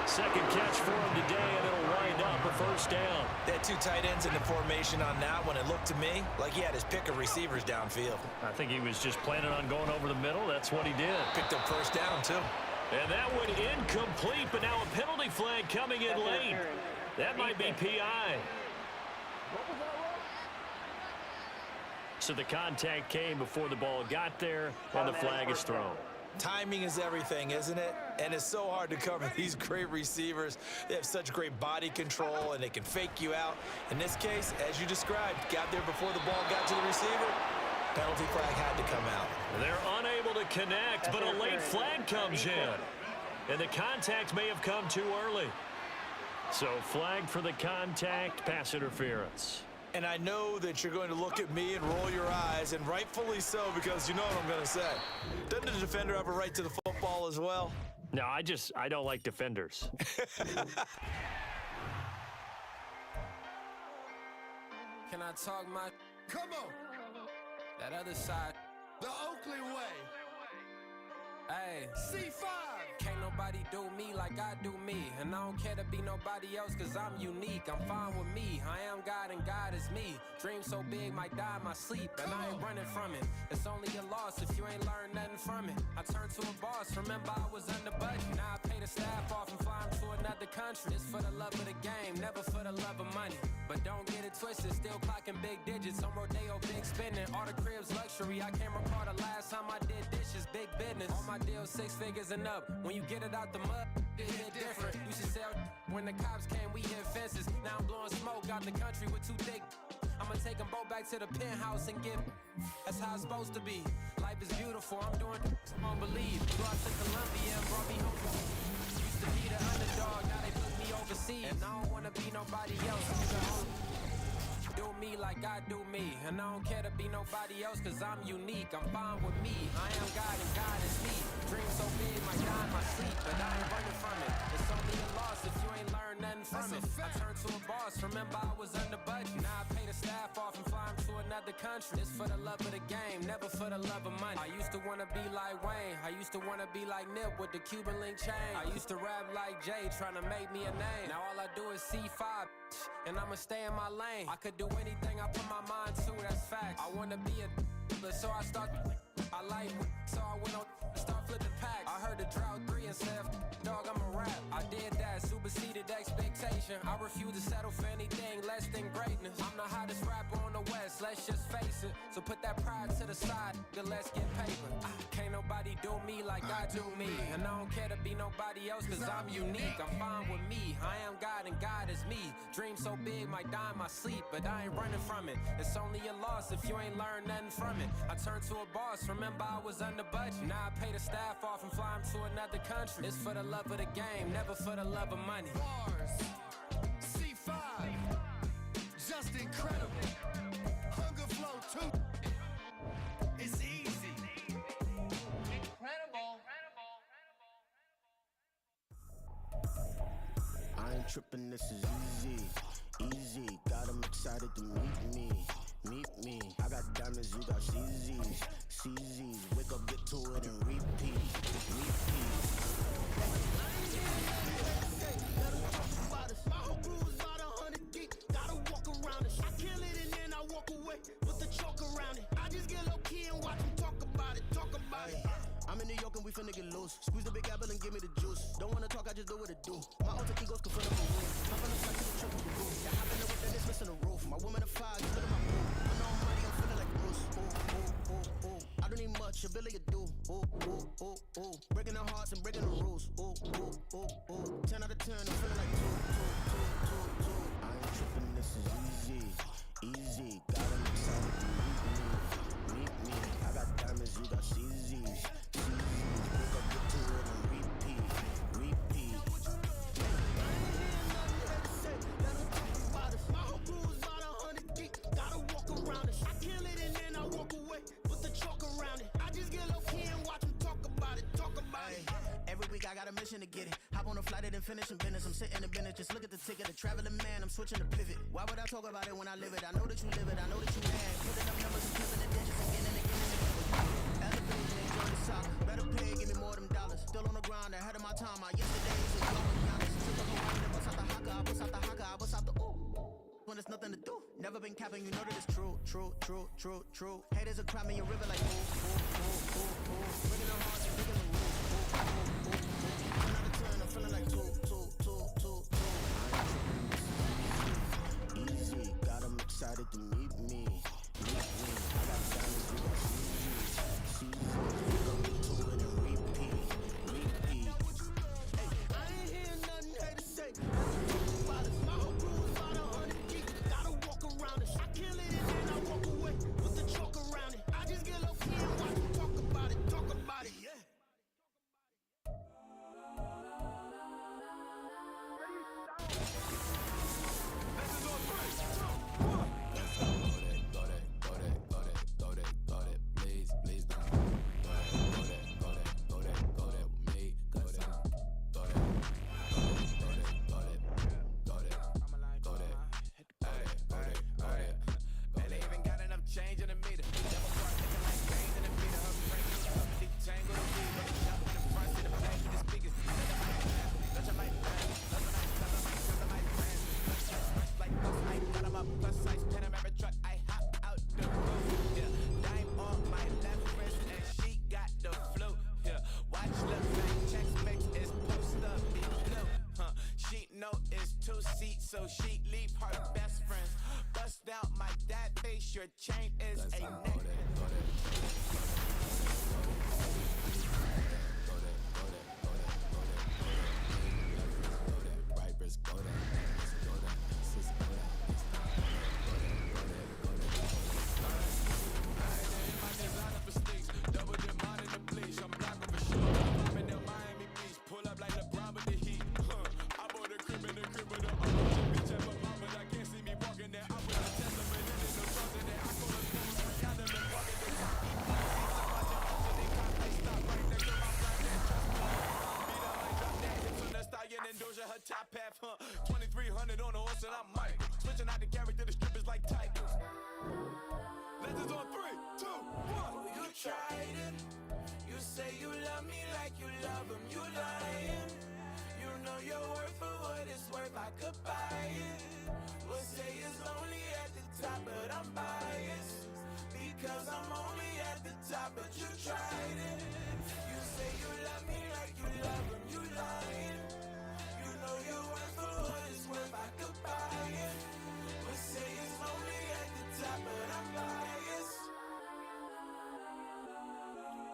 Second catch for him today, and it'll wind up a first down. They had 2 tight ends in the formation on that one. It looked to me like he had his pick of receivers downfield. I think he was just planning on going over the middle. That's what he did. Picked up first down, too. And that one incomplete, but now a penalty flag coming in late. That might be PI. So the contact came before the ball got there, and the flag is thrown. Timing is everything, isn't it? And it's so hard to cover these great receivers. They have such great body control, and they can fake you out. In this case, as you described, got there before the ball got to the receiver. Penalty flag had to come out. They're unable to connect, but a late flag comes in. And the contact may have come too early. So flag for the contact, pass interference. And I know that you're going to look at me and roll your eyes, and rightfully so, because you know what I'm going to say. Doesn't the defender have a right to the football as well? No, I don't like defenders. Can I talk my... Come on! That other side. The Oakley way. Hey. C5! Can't nobody do me like I do me. And I don't care to be nobody else cause I'm unique. I'm fine with me. I am God and God is me. Dream so big might die in my sleep. And I ain't running from it. It's only a loss if you ain't learned nothing from it. I turned to a boss. Remember I was under budget. Now I pay the staff off and fly to another country. It's for the love of the game, never for the love of money. But don't get it twisted. Still clocking big digits. On Rodeo, big spending. All the cribs luxury. I can't recall the last time I did dishes. Big business. All my deals 6 figures and up. When you get it out the mud, it hit different. You should sell when the cops came, we hit fences. Now I'm blowing smoke out the country with 2 thick. I'ma take them both back to the penthouse and get. That's how it's supposed to be. Life is beautiful, I'm doing I won't believe. Flew out to Colombia and brought me home. Used to be the underdog, now they put me overseas. And I don't wanna be nobody else. Do me like I do me. And I don't care to be nobody else cause I'm unique. I'm fine with me. I am God and God is me. Dream so big might die in my sleep. But I ain't running from it. It's only a loss if you ain't learned nothing from it. I turned to a boss. Remember I was under budget. Now I pay the staff off and fly to another country. It's for the love of the game, never for the love of money. I used to wanna be like Wayne. I used to wanna be like Nip with the Cuban link chain. I used to rap like Jay, trying to make me a name. Now all I do is C5. And I'ma stay in my lane. I could do anything I put my mind to, that's facts. I wanna be a so I start. I like so I went on start flipping packs. I heard the drought 3 and said, dog, I'm a rap. I did that, superseded expectation. I refuse to settle for anything less than greatness. I'm the hottest rapper on the West, let's just face it. So put that pride to the side, then let's get paper. Can't nobody do me like I do me. And I don't care to be nobody else cause I'm unique. I'm fine with me, I am God and God is me. Dream so big might die in my sleep, but I ain't running from it. It's only a loss if you ain't learned nothing from it. I turned to a boss, remember I was under budget. Now I pay the staff off and fly to another country. It's for the love of the game, never for the love of money. Bars, C5, just incredible. Hunger flow 2, it's easy. Incredible. I ain't tripping, this is easy. Easy, got 'em excited to meet me. Meet me, I got diamonds, you got CZs. CZs, wake up, get to it and repeat. My whole crew is about 100 deep. Gotta walk around it. I kill it and then I walk away with the chalk around it. finna get loose. Squeeze the big apple and give me the juice. Don't wanna talk, I just do what it do. My alter egos can fill up a room. Hop on the flight to the triple the roof. Yeah, hop in the whip, then it's missing the roof. My woman a fire, you feeling my boo. I know I'm money, I'm feeling like Bruce. Ooh, ooh, ooh, ooh. I don't need much, ability to do. Ooh, ooh, ooh, ooh. Breaking their hearts and breaking the rules. Ooh, ooh, ooh, ooh. 10 out of 10, I'm feeling like 2, 2, 2, 2, 2. I ain't tripping, this is easy. Easy, got 'em excited to meet me. Meet me, I got diamonds, you got CZs. CZs, wake up, get to it and repeat. Repeat. I ain't hear nothing here to say, let 'em talk about us. My whole crew is about 100 deep, gotta walk around it. I kill it and then I walk away, put the chalk around it. I just get low key and watch them talk about it, Every week I got a mission to get it. Hop on a flight and then finish in business. I'm sitting in business, just look at the ticket. A traveling man, I'm switching to pivot. Why would I talk about it when I live it? I know that you live it, I know that you had. Putting up numbers and flipping the digits again and again and again. Elevate and enjoy the sock. Better pay, give me more of them dollars. Still on the grind, ahead of my time. My yesterdays is all in honest. Took up a ride and bust out the haka, I bust out the haka, I bust out the ooh. When there's nothing to do, never been capping, you know that it's true, true, true, true, true. Haters are crying me a river like ooh, ooh, ooh, ooh, ooh. Breaking their hearts and breaking the rules. Ooh, ooh, ooh, ooh. 10 out of 10, I'm feeling like 2, 2, 2, 2, 2. Easy, got 'em excited to meet me. Meet me, I got diamonds, you got CZs. CZs, we gon' get to it and repeat. Repeat. Hey, I ain't hear nothing here to say. My whole crew is about 100 deep, gotta walk around it. I kill it and then I walk away, put the chalk around it. I just get low key and watch them talk about it, yeah. Change in the meter. Double part looking like veins in the meter. Her brain is up and detangle the weed. But jump in the front, see the back of the speakers. Touch a light brand. Love a night, love a mic, love a mic brand. Fresh like plus I got 'em up, plus size Panamera truck. I hop out the roof. Yeah, dime on my left wrist and she got the flu. Yeah, watch look back, checks mix is post up in blue. She know it's 2 seats, so she leave her best friends. Bust out my dad face, your chain is a neck. Her top half, 2300 on the horse and I'm Mike. Switching out the character, the strippers like Titans. Legends on 3, 2, 1. You tried it. You say you love me like you love him. You lying. You know your worth for what it's worth. I could buy it. Would say it's lonely at the top, but I'm biased because I'm only at the top. But you tried it. You say you love me like you love him. You lying. Know your worth for what it's worth, I could buy it. Would say it's only at the top, but I'm biased.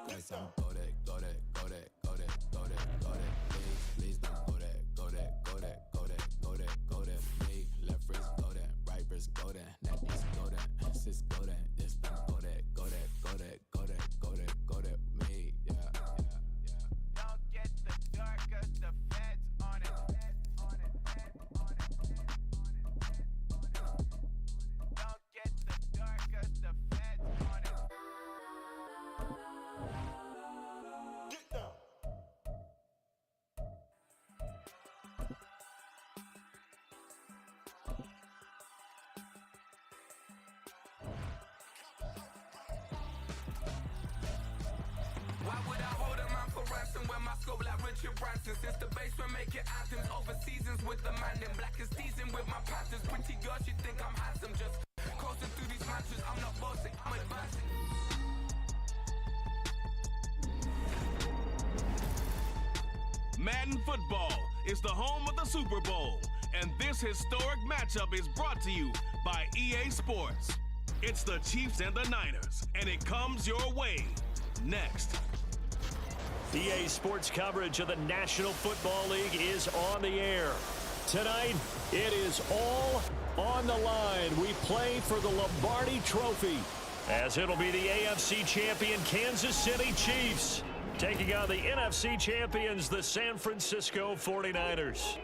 Guess I'm go that, go that, go that, go that, go that, go that. Please don't go that, go that, go that, go that, go that, go that. Me, left wrist go that, right wrist go that, that is go that, sis go that, this don't go that, go that, go that, go that, go that, go that. Me, yeah. Don't get the darker, the feds on it. Don't get the darker, the feds on it. Get down. Why would I hold a man for ransom when my scope like Richard Branson? Since the basement making anthems over seasons with the man, then black is teasing with my patterns. Pretty girl, she think I'm handsome. Just coasting through these matches, I'm not bossing, I'm advancing. Madden football is the home of the Super Bowl, and this historic matchup is brought to you by EA Sports. It's the Chiefs and the Niners, and it comes your way next. EA Sports coverage of the National Football League is on the air. Tonight, it is all on the line. We play for the Lombardi Trophy, as it'll be the AFC champion Kansas City Chiefs taking on the NFC champions, the San Francisco 49ers.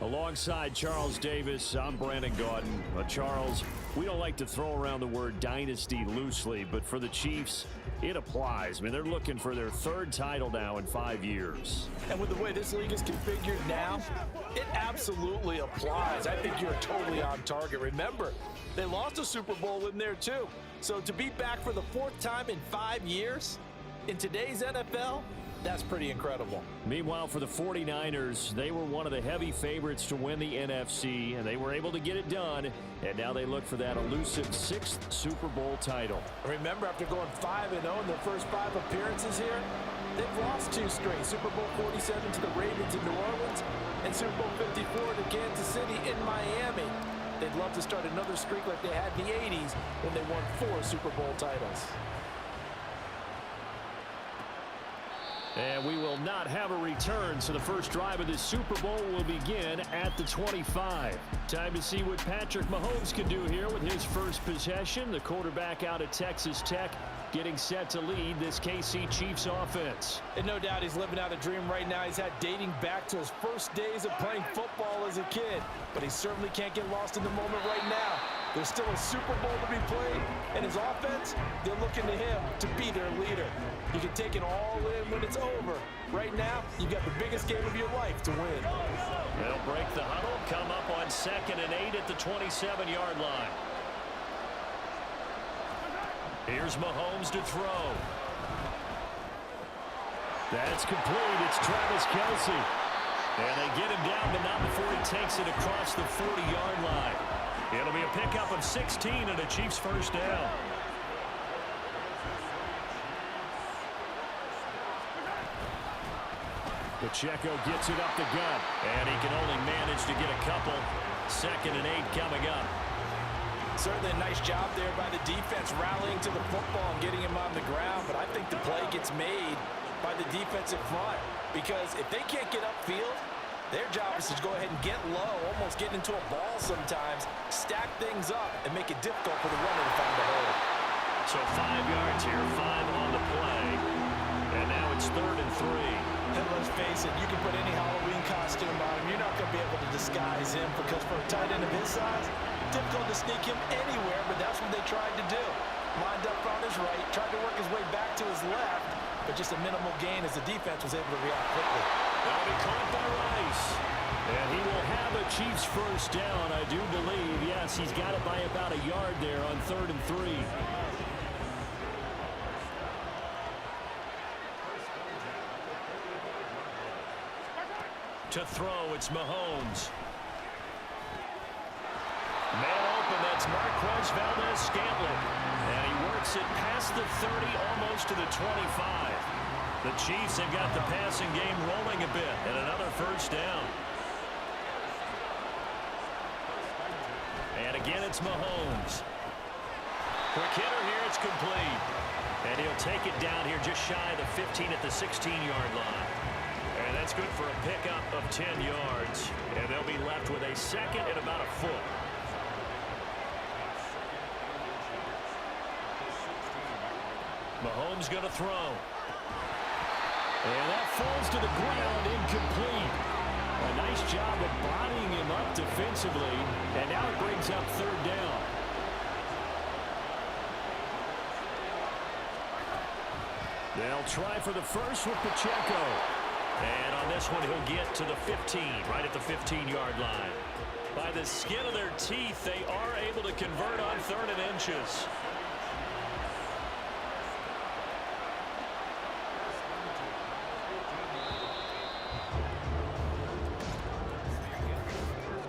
Alongside Charles Davis, I'm Brandon Gaudin. Charles, we don't like to throw around the word dynasty loosely, but for the Chiefs, it applies. I mean, they're looking for their third title now in 5 years. And with the way this league is configured now, it absolutely applies. I think you're totally on target. Remember, they lost a Super Bowl in there too. So to be back for the fourth time in 5 years in today's NFL, that's pretty incredible. Meanwhile, for the 49ers, they were one of the heavy favorites to win the NFC, and they were able to get it done, and now they look for that elusive 6th Super Bowl title. Remember, after going 5-0 in their first 5 appearances here, they've lost 2 straight. Super Bowl 47 to the Ravens in New Orleans, and Super Bowl 54 to Kansas City in Miami. They'd love to start another streak like they had in the 80s when they won 4 Super Bowl titles. And we will not have a return, so the first drive of this Super Bowl will begin at the 25. Time to see what Patrick Mahomes can do here with his first possession. The quarterback out of Texas Tech getting set to lead this KC Chiefs offense. And no doubt he's living out a dream right now. He's had dating back to his first days of playing football as a kid. But he certainly can't get lost in the moment right now. There's still a Super Bowl to be played, and his offense, they're looking to him to be their leader. You can take it all in when it's over. Right now, you got the biggest game of your life to win. They'll break the huddle, come up on 2nd and 8 at the 27-yard line. Here's Mahomes to throw. That's complete. It's Travis Kelce. And they get him down, but not before he takes it across the 40-yard line. It'll be a pickup of 16 and a Chiefs first down. Pacheco gets it up the gut, and he can only manage to get a couple. 2nd and 8 coming up. Certainly a nice job there by the defense rallying to the football and getting him on the ground, but I think the play gets made by the defensive front, because if they can't get upfield, their job is to go ahead and get low, almost get into a ball sometimes, stack things up, and make it difficult for the runner to find a hole. So 5 yards here, 5 on the play, and now it's 3rd and 3. And let's face it, you can put any Halloween costume on him. You're not going to be able to disguise him, because for a tight end of his size, difficult to sneak him anywhere, but that's what they tried to do. Lined up on his right, tried to work his way back to his left, but just a minimal gain as the defense was able to react quickly. That'll be caught by Rice. And he will have a Chiefs first down, I do believe. Yes, he's got it by about a yard there on 3rd and 3. To throw, it's Mahomes. Man open, that's Marquez Valdez-Scantling. And he works it past the 30, almost to the 25. The Chiefs have got the passing game rolling a bit, and another first down. And again, it's Mahomes. Quick hitter here, it's complete. And he'll take it down here just shy of the 15 at the 16-yard line. And that's good for a pickup of 10 yards. And they'll be left with a 2nd and about a foot. Mahomes going to throw. And that falls to the ground, incomplete. A nice job of bodying him up defensively, and now it brings up 3rd down. They'll try for the first with Pacheco. And on this one, he'll get to the 15, right at the 15-yard line. By the skin of their teeth, they are able to convert on 3rd and inches.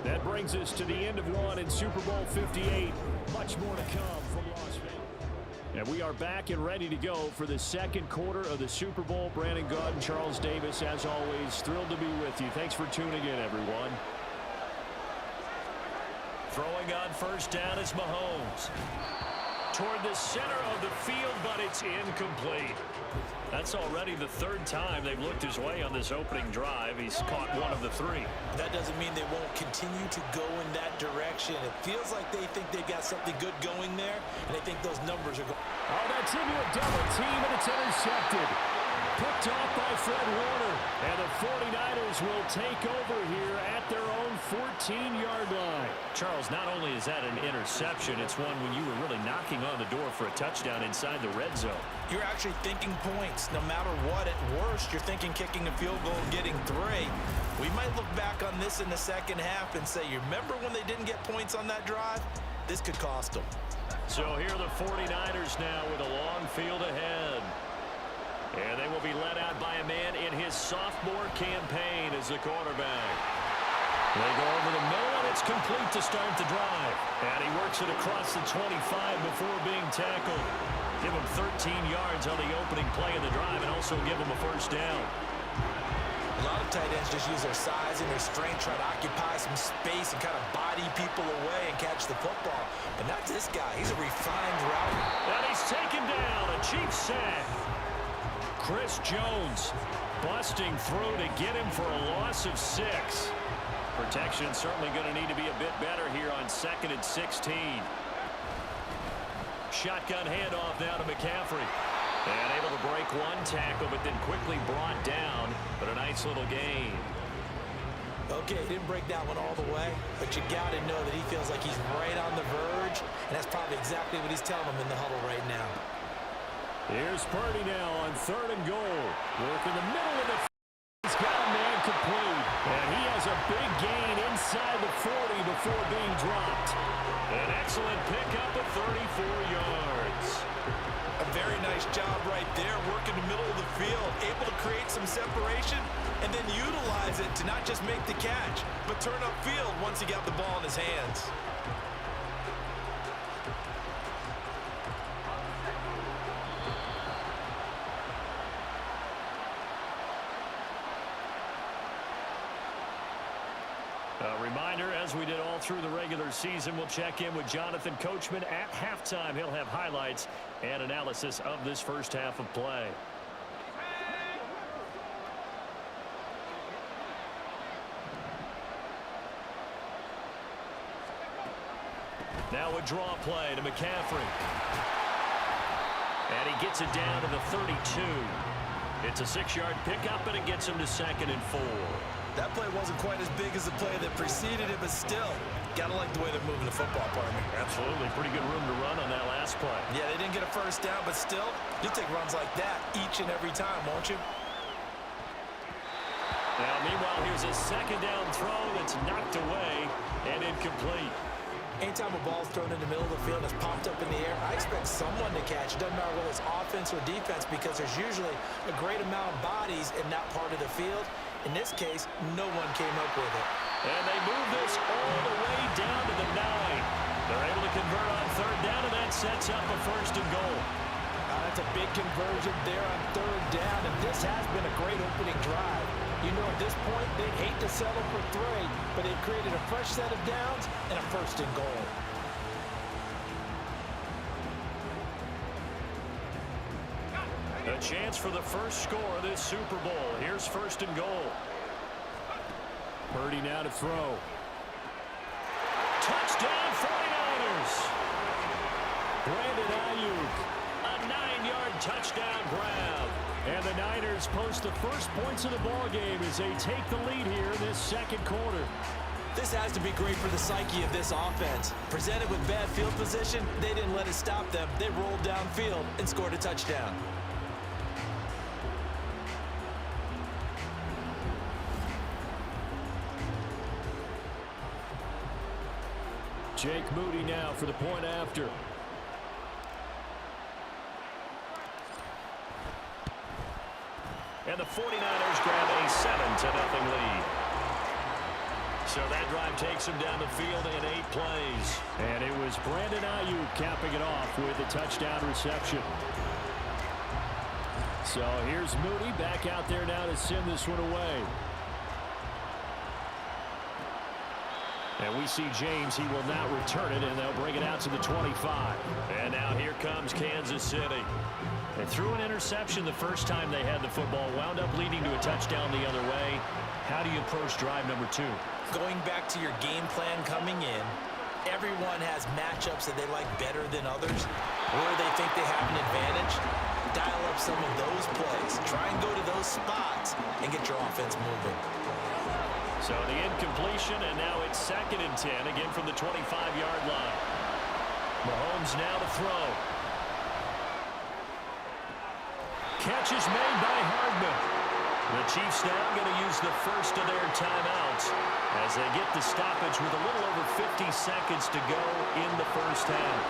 That brings us to the end of one in Super Bowl 58. Much more to come from Las Vegas. And we are back and ready to go for the second quarter of the Super Bowl. Brandon Gaud and Charles Davis, as always, thrilled to be with you. Thanks for tuning in, everyone. Throwing on first down is Mahomes. Toward the center of the field, but it's incomplete. That's already the third time they've looked his way on this opening drive. He's caught one of the three. That doesn't mean they won't continue to go in that direction. It feels like they think they've got something good going there, and they think those numbers are going. Oh, that's into a double team, and it's intercepted. Picked off by Fred Warner. And the 49ers will take over here at their own 14-yard line. Charles, not only is that an interception, it's one when you were really knocking on the door for a touchdown inside the red zone. You're actually thinking points. No matter what, at worst, you're thinking kicking a field goal and getting 3. We might look back on this in the second half and say, you remember when they didn't get points on that drive? This could cost them. So here are the 49ers now with a long field ahead. And they will be led out by a man in his sophomore campaign as the quarterback. They go over the middle, and it's complete to start the drive. And he works it across the 25 before being tackled. Give him 13 yards on the opening play of the drive and also give him a first down. A lot of tight ends just use their size and their strength, try to occupy some space and kind of body people away and catch the football. But not this guy. He's a refined router. And he's taken down. A cheap sack. Chris Jones busting through to get him for a loss of 6. Protection certainly going to need to be a bit better here on 2nd and 16. Shotgun handoff now to McCaffrey. And able to break one tackle, but then quickly brought down. But a nice little gain. Okay, didn't break that one all the way, but you got to know that he feels like he's right on the verge, and that's probably exactly what he's telling them in the huddle right now. Here's Purdy now on 3rd and goal. Work in the middle of the he's got a man complete. And he has a big gain inside the 40 before being dropped. An excellent pickup at 34 yards. A very nice job right there, working the middle of the field, able to create some separation and then utilize it to not just make the catch, but turn upfield once he got the ball in his hands. A reminder, as we did all through the regular season, we'll check in with Jonathan Coachman at halftime. He'll have highlights and analysis of this first half of play. Now a draw play to McCaffrey. And he gets it down to the 32. It's a 6-yard pickup, and it gets him to 2nd and 4. That play wasn't quite as big as the play that preceded it, but still, got to like the way they're moving the football, partner. Absolutely. Pretty good room to run on that last play. Yeah, they didn't get a first down, but still, you take runs like that each and every time, won't you? Now, meanwhile, here's a 2nd down throw that's knocked away and incomplete. Anytime a ball's thrown in the middle of the field and it's popped up in the air, I expect someone to catch. It doesn't matter whether it's offense or defense, because there's usually a great amount of bodies in that part of the field. In this case, no one came up with it. And they move this all the way down to the 9. They're able to convert on 3rd down, and that sets up a 1st and goal. That's a big conversion there on 3rd down, and this has been a great opening drive. You know, at this point, they'd hate to settle for 3, but they've created a fresh set of downs and a 1st and goal. A chance for the first score of this Super Bowl. Here's 1st and goal. Purdy now to throw. Touchdown 49ers. Brandon Ayuk. A 9-yard touchdown grab. And the Niners post the first points of the ball game as they take the lead here in this 2nd quarter. This has to be great for the psyche of this offense. Presented with bad field position, they didn't let it stop them. They rolled downfield and scored a touchdown. Jake Moody now for the point after. And the 49ers grab a 7-0 lead. So that drive takes him down the field in 8 plays. And it was Brandon Ayuk capping it off with a touchdown reception. So here's Moody back out there now to send this one away. And we see James. He will not return it, and they'll bring it out to the 25. And now here comes Kansas City. They threw an interception the first time they had the football, wound up leading to a touchdown the other way. How do you approach drive number 2? Going back to your game plan coming in, everyone has matchups that they like better than others, where they think they have an advantage. Dial up some of those plays. Try and go to those spots and get your offense moving. So the incompletion, and now it's 2nd and 10, again from the 25-yard line. Mahomes now to throw. Catch is made by Hardman. The Chiefs now going to use the first of their timeouts as they get the stoppage with a little over 50 seconds to go in the first half.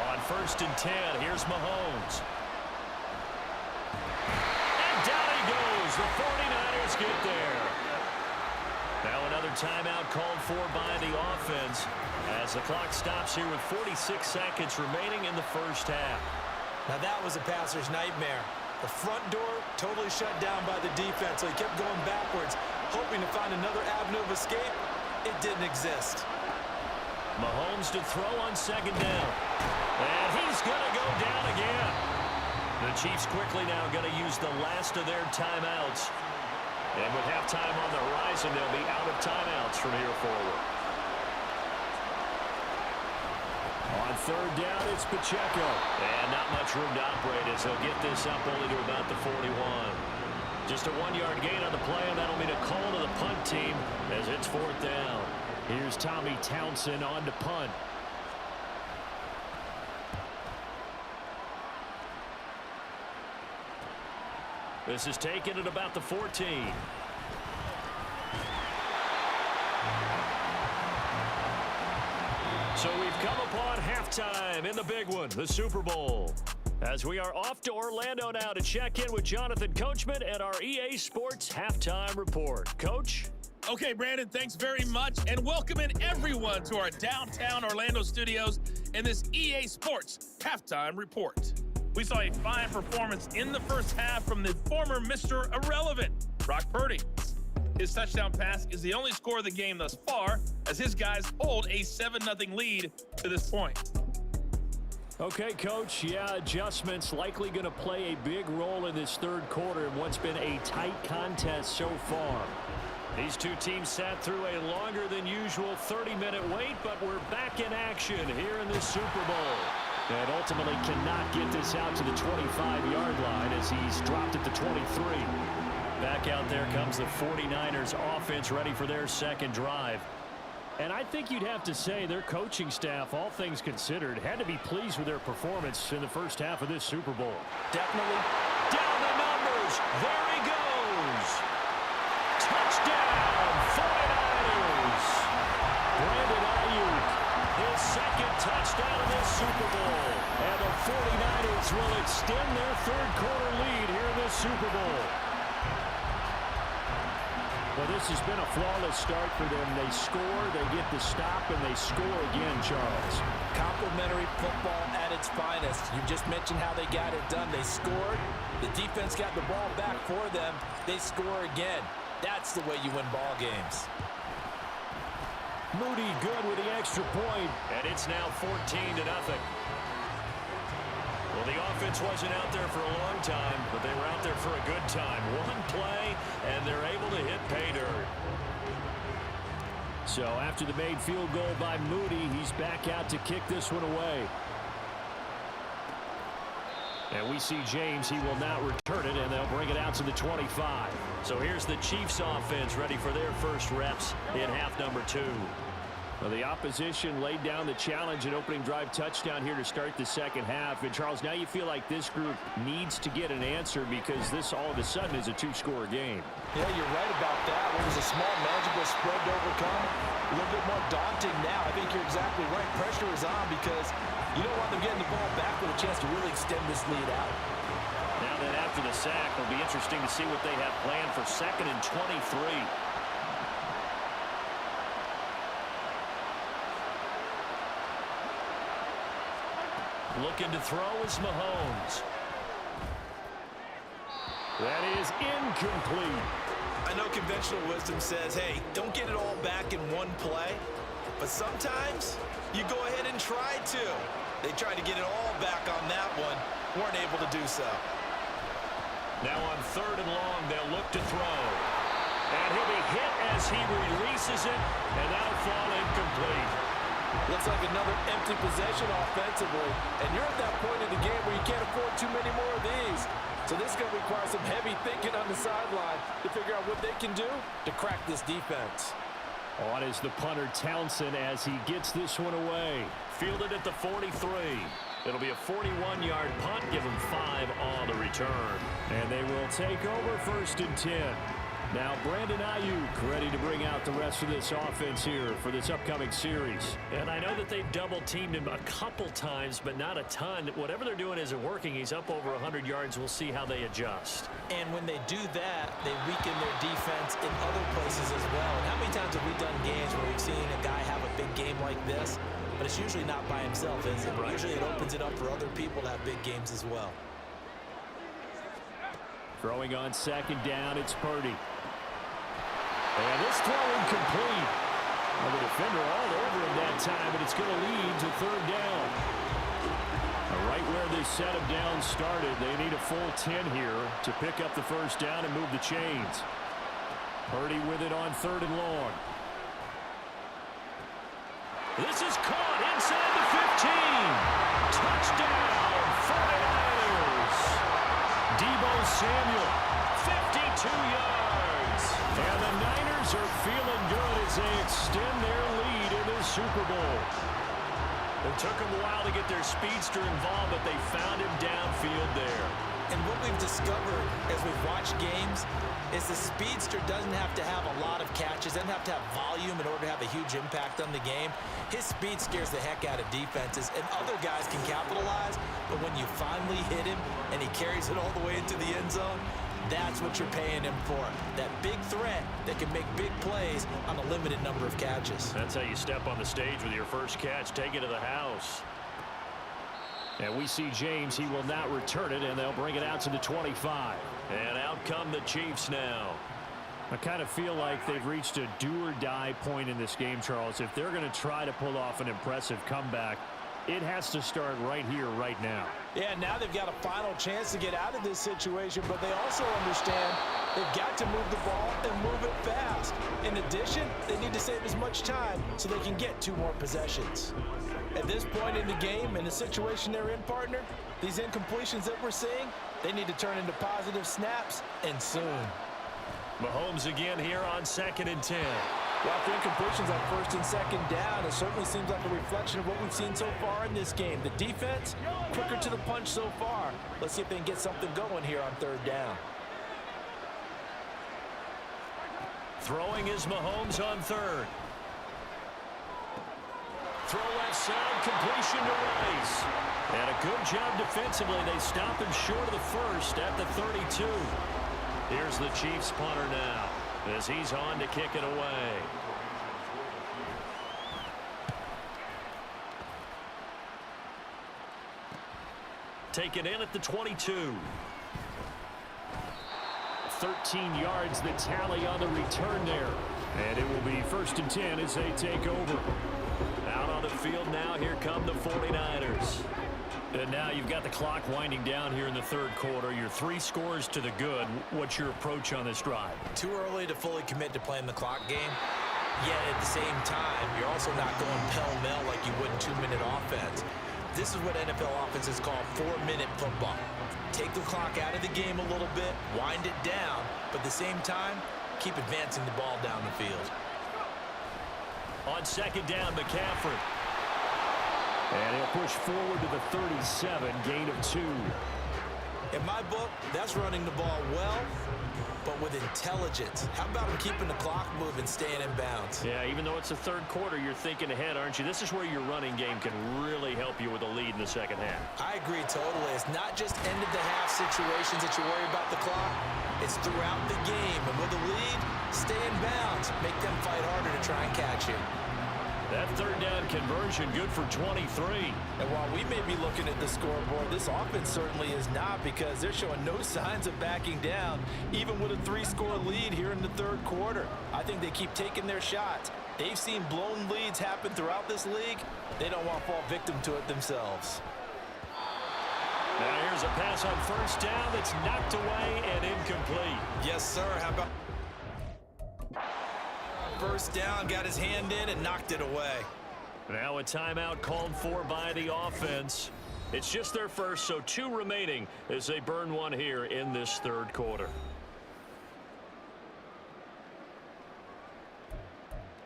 On 1st and 10, here's Mahomes. And down he goes. The 49ers get there. Now another timeout called for by the offense as the clock stops here with 46 seconds remaining in the first half. Now that was a passer's nightmare. The front door totally shut down by the defense, so he kept going backwards, hoping to find another avenue of escape. It didn't exist. Mahomes to throw on 2nd down. And he's going to go down again. The Chiefs quickly now going to use the last of their timeouts. And with halftime on the horizon, they'll be out of timeouts from here forward. On 3rd down, it's Pacheco. And not much room to operate as he'll get this up only to about the 41. Just a 1-yard gain on the play, and that'll mean a call to the punt team as it's 4th down. Here's Tommy Townsend on to punt. This is taken at about the 14. So we've come upon halftime in the big one, the Super Bowl. As we are off to Orlando now to check in with Jonathan Coachman and our EA Sports Halftime Report. Coach? Okay, Brandon, thanks very much, and welcome in everyone to our downtown Orlando studios in this EA Sports Halftime Report. We saw a fine performance in the first half from the former Mr. Irrelevant, Brock Purdy. His touchdown pass is the only score of the game thus far, as his guys hold a 7-0 lead to this point. Okay, Coach, yeah, adjustments likely going to play a big role in this 3rd quarter in what's been a tight contest so far. These two teams sat through a longer than usual 30-minute wait, but we're back in action here in this Super Bowl. And ultimately cannot get this out to the 25-yard line as he's dropped at the 23. Back out there comes the 49ers offense ready for their 2nd drive. And I think you'd have to say their coaching staff, all things considered, had to be pleased with their performance in the first half of this Super Bowl. Definitely. Down the numbers. There he goes. Touchdown, 49ers. Brandon Ayuk, his 2nd touchdown of this Super Bowl. And the 49ers will extend their 3rd quarter lead here in this Super Bowl. Well, this has been a flawless start for them. They score, they get the stop, and they score again, Charles. Complimentary football at its finest. You just mentioned how they got it done. They scored. The defense got the ball back for them. They score again. That's the way you win ball games. Moody good with the extra point, and it's now 14-0. Well, the offense wasn't out there for a long time, but they were out there for a good time. One play, and they're able to hit pay dirt. So after the made field goal by Moody, he's back out to kick this one away. And we see James. He will not return it, and they'll bring it out to the 25. So here's the Chiefs offense ready for their first reps in half number 2. Well, the opposition laid down the challenge and opening drive touchdown here to start the 2nd half. And, Charles, now you feel like this group needs to get an answer because this all of a sudden is a 2-score game. Yeah, you're right about that. It was a small, manageable spread to overcome. A little bit more daunting now. I think you're exactly right. Pressure is on because you don't want them getting the ball back with a chance to really extend this lead out. Now and then after the sack, it'll be interesting to see what they have planned for 2nd and 23. Looking to throw is Mahomes. That is incomplete. I know conventional wisdom says, hey, don't get it all back in one play. But sometimes you go ahead and try to. They tried to get it all back on that one. Weren't able to do so. Now on 3rd and long, they'll look to throw. And he'll be hit as he releases it, and that'll fall incomplete. Looks like another empty possession offensively. And you're at that point in the game where you can't afford too many more of these. So this is going to require some heavy thinking on the sideline to figure out what they can do to crack this defense. On is the punter Townsend as he gets this one away. Fielded at the 43. It'll be a 41-yard punt. Give them 5 on the return. And they will take over 1st and 10. Now Brandon Ayuk ready to bring out the rest of this offense here for this upcoming series. And I know that they've double-teamed him a couple times, but not a ton. Whatever they're doing isn't working. He's up over 100 yards. We'll see how they adjust. And when they do that, they weaken their defense in other places as well. And how many times have we done games where we've seen a guy have a big game like this, but it's usually not by himself, is it? Right. Usually it opens it up for other people to have big games as well. Throwing on 2nd down, it's Purdy. And this throw incomplete. Well, the defender all over him that time, but it's going to lead to 3rd down. Right where this set of downs started, they need a full 10 here to pick up the 1st down and move the chains. Purdy with it on 3rd and long. This is caught inside the 15. Touchdown, 49ers. Deebo Samuel, 52 yards. And the Niners are feeling good as they extend their lead in the Super Bowl. It took them a while to get their speedster involved, but they found him downfield there. And what we've discovered as we've watched games is the speedster doesn't have to have a lot of catches, doesn't have to have volume in order to have a huge impact on the game. His speed scares the heck out of defenses, and other guys can capitalize, but when you finally hit him and he carries it all the way into the end zone, that's what you're paying him for. That big threat that can make big plays on a limited number of catches. That's how you step on the stage with your first catch. Take it to the house. And we see James. He will not return it, and they'll bring it out to the 25. And out come the Chiefs now. I kind of feel like they've reached a do-or-die point in this game, Charles. If they're going to try to pull off an impressive comeback, it has to start right here, right now. Yeah, now they've got a final chance to get out of this situation, but they also understand they've got to move the ball and move it fast. In addition, they need to save as much time so they can get 2 more possessions. At this point in the game, in the situation they're in, partner, these incompletions that we're seeing, they need to turn into positive snaps, and soon. Mahomes again here on 2nd and 10. Well, after incompletions on 1st and 2nd down, it certainly seems like a reflection of what we've seen so far in this game. The defense, quicker to the punch so far. Let's see if they can get something going here on 3rd down. Throwing is Mahomes on 3rd. Throw left side, completion to Rice. And a good job defensively. They stop him short of the 1st at the 32. Here's the Chiefs punter now as he's on to kick it away. Taken in at the 22. 13 yards the tally on the return there. And it will be 1st and 10 as they take over. Out on the field now, here come the 49ers. And now you've got the clock winding down here in the 3rd quarter. You're 3 scores to the good. What's your approach on this drive? Too early to fully commit to playing the clock game. Yet at the same time, you're also not going pell-mell like you would in 2-minute offense. This is what NFL offenses call 4-minute football. Take the clock out of the game a little bit, wind it down, but at the same time, keep advancing the ball down the field. On 2nd down, McCaffrey. And he'll push forward to the 37, gain of 2. In my book, that's running the ball well, but with intelligence. How about him keeping the clock moving, staying in bounds? Yeah, even though it's the third quarter, you're thinking ahead, aren't you? This is where your running game can really help you with a lead in the second half. I agree totally. It's not just end-of-the-half situations that you worry about the clock. It's throughout the game. And with a lead, stay in bounds. Make them fight harder to try and catch you. That third down conversion, good for 23. And while we may be looking at the scoreboard, this offense certainly is not, because they're showing no signs of backing down, even with a 3-score lead here in the third quarter. I think they keep taking their shots. They've seen blown leads happen throughout this league. They don't want to fall victim to it themselves. Now here's a pass on first down that's knocked away and incomplete. Yes, sir. How about first down, got his hand in and knocked it away. Now a timeout called for by the offense. It's just their first, so 2 remaining as they burn one here in this third quarter.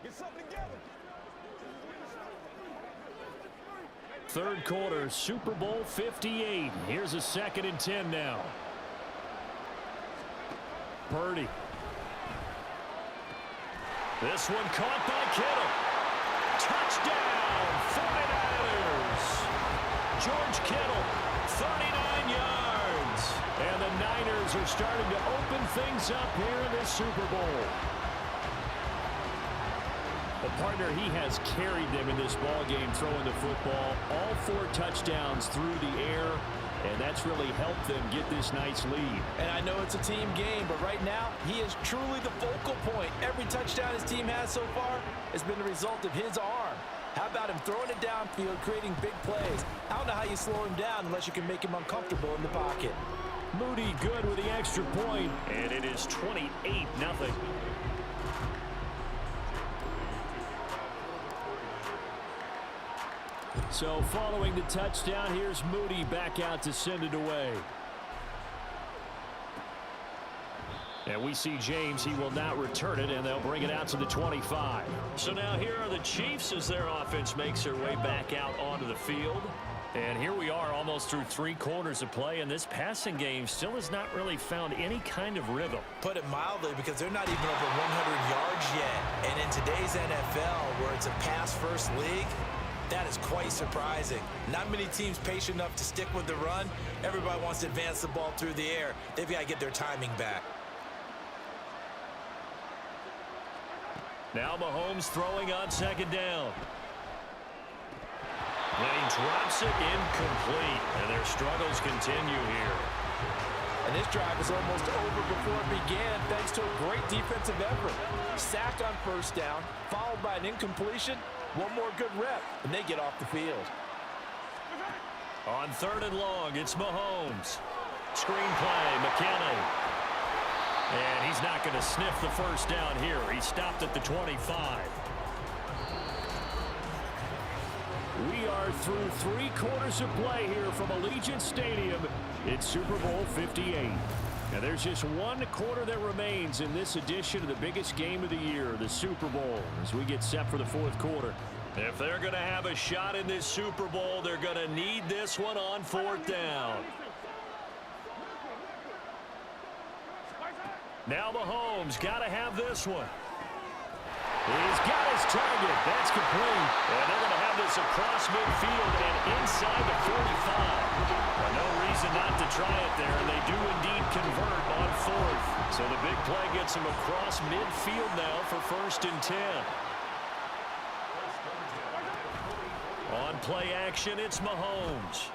Get something together. Third quarter, Super Bowl 58. Here's a 2nd and 10 now. Purdy. This one caught by Kittle. Touchdown, 49ers. George Kittle, 39 yards. And the Niners are starting to open things up here in this Super Bowl. The partner, he has carried them in this ball game throwing the football. All 4 touchdowns through the air. And that's really helped them get this nice lead. And I know it's a team game, but right now, he is truly the focal point. Every touchdown his team has so far has been the result of his arm. How about him throwing it downfield, creating big plays? I don't know how you slow him down unless you can make him uncomfortable in the pocket. Moody good with the extra point, and it is 28-0. So following the touchdown, here's Moody back out to send it away. And we see James, he will not return it, and they'll bring it out to the 25. So now here are the Chiefs as their offense makes their way back out onto the field. And here we are almost through 3 quarters of play, and this passing game still has not really found any kind of rhythm. Put it mildly, because they're not even over 100 yards yet. And in today's NFL, where it's a pass-first league, that is quite surprising. Not many teams patient enough to stick with the run. Everybody wants to advance the ball through the air. They've got to get their timing back. Now Mahomes throwing on 2nd down. And he drops it incomplete. And their struggles continue here. And this drive is almost over before it began, thanks to a great defensive effort. Sack on first down, followed by an incompletion. One more good rep, and they get off the field. On 3rd and long, it's Mahomes. Screen play, McKinnon. And he's not going to sniff the first down here. He stopped at the 25. We are through 3 quarters of play here from Allegiant Stadium. It's Super Bowl 58. And there's just 1 quarter that remains in this edition of the biggest game of the year, the Super Bowl, as we get set for the 4th quarter. If they're going to have a shot in this Super Bowl, they're going to need this one on 4th down. Now Mahomes got to have this one. He's got his target. That's complete. And they're going to have this across midfield and inside the 45. Well, no reason not to try it there, and they do indeed convert on 4th. So the big play gets them across midfield now for 1st and 10. On play action, it's Mahomes.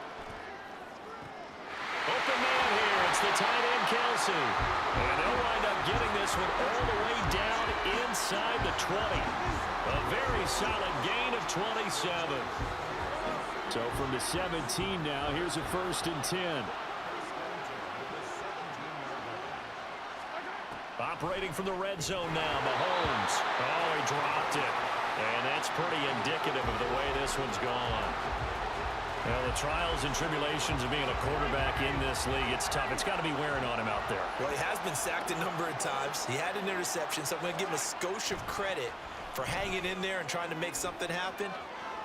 Open man here. It's the tight end, Kelsey. And they'll wind up getting this one all the way down inside the 20. A very solid gain of 27. So from the 17 now, here's a 1st and 10. Operating from the red zone now, Mahomes. Oh, he dropped it. And that's pretty indicative of the way this one's gone. Well, the trials and tribulations of being a quarterback in this league, it's tough. It's got to be wearing on him out there. Well, he has been sacked a number of times. He had an interception, so I'm going to give him a skosh of credit for hanging in there and trying to make something happen,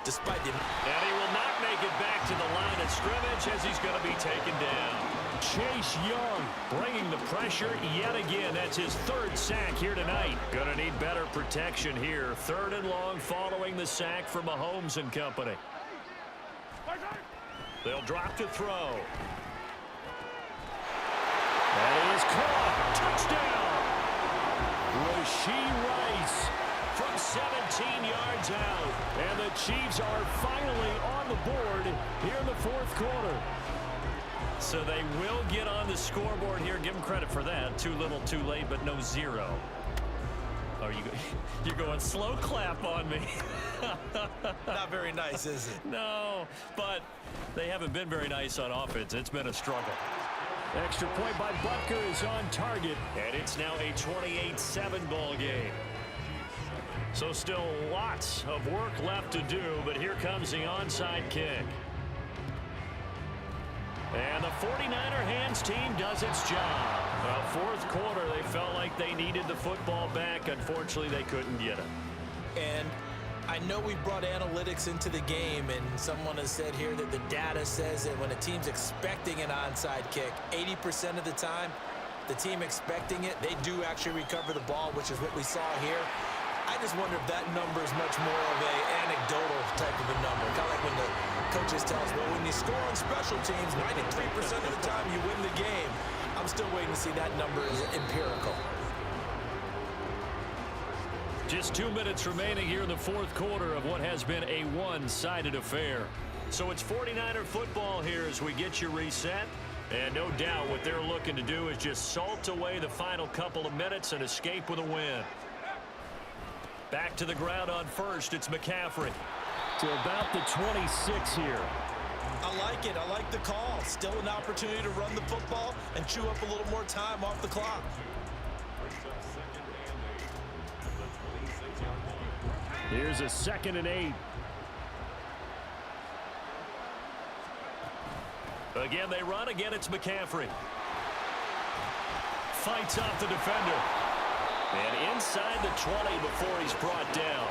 despite the... And he will not make it back to the line of scrimmage as he's going to be taken down. Chase Young bringing the pressure yet again. That's his third sack here tonight. Gonna need better protection here. 3rd and long following the sack from Mahomes and company. They'll drop to throw. That is caught. Touchdown. Rashee Rice from 17 yards out. And the Chiefs are finally on the board here in the 4th quarter. So they will get on the scoreboard here. Give them credit for that. Too little, too late, but no 0. Are you're going slow clap on me. Not very nice, is it? No, but they haven't been very nice on offense. It's been a struggle. Extra point by Butker is on target, and it's now a 28-7 ball game. So still lots of work left to do, but here comes the onside kick. And the 49er hands team does its job. Well, 4th quarter, they felt like they needed the football back. Unfortunately, they couldn't get it. And I know we brought analytics into the game, and someone has said here that the data says that when a team's expecting an onside kick, 80% of the time, the team expecting it, they do actually recover the ball, which is what we saw here. I just wonder if that number is much more of a anecdotal type of a number. Kind of like when the coaches tell us, well, when you score on special teams, 93% of the time you win the game. I'm still waiting to see that number is empirical. Just 2 minutes remaining here in the 4th quarter of what has been a one-sided affair. So it's 49er football here as we get you reset. And no doubt what they're looking to do is just salt away the final couple of minutes and escape with a win. Back to the ground on first. It's McCaffrey. To about the 26 here. I like it. I like the call. Still an opportunity to run the football and chew up a little more time off the clock. Here's a 2nd and 8. Again, they run. Again, it's McCaffrey. Fights off the defender. And inside the 20 before he's brought down.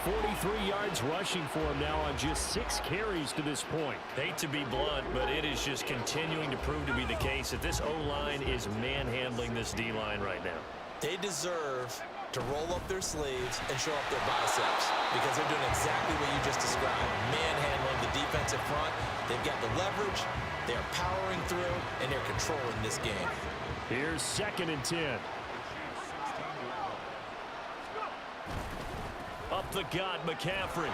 43 yards rushing for him now on just 6 carries to this point. Hate to be blunt, but it is just continuing to prove to be the case that this O-line is manhandling this D-line right now. They deserve to roll up their sleeves and show up their biceps because they're doing exactly what you just described, manhandling the defensive front. They've got the leverage, they're powering through, and they're controlling this game. Here's 2nd and 10. Up the gut, McCaffrey.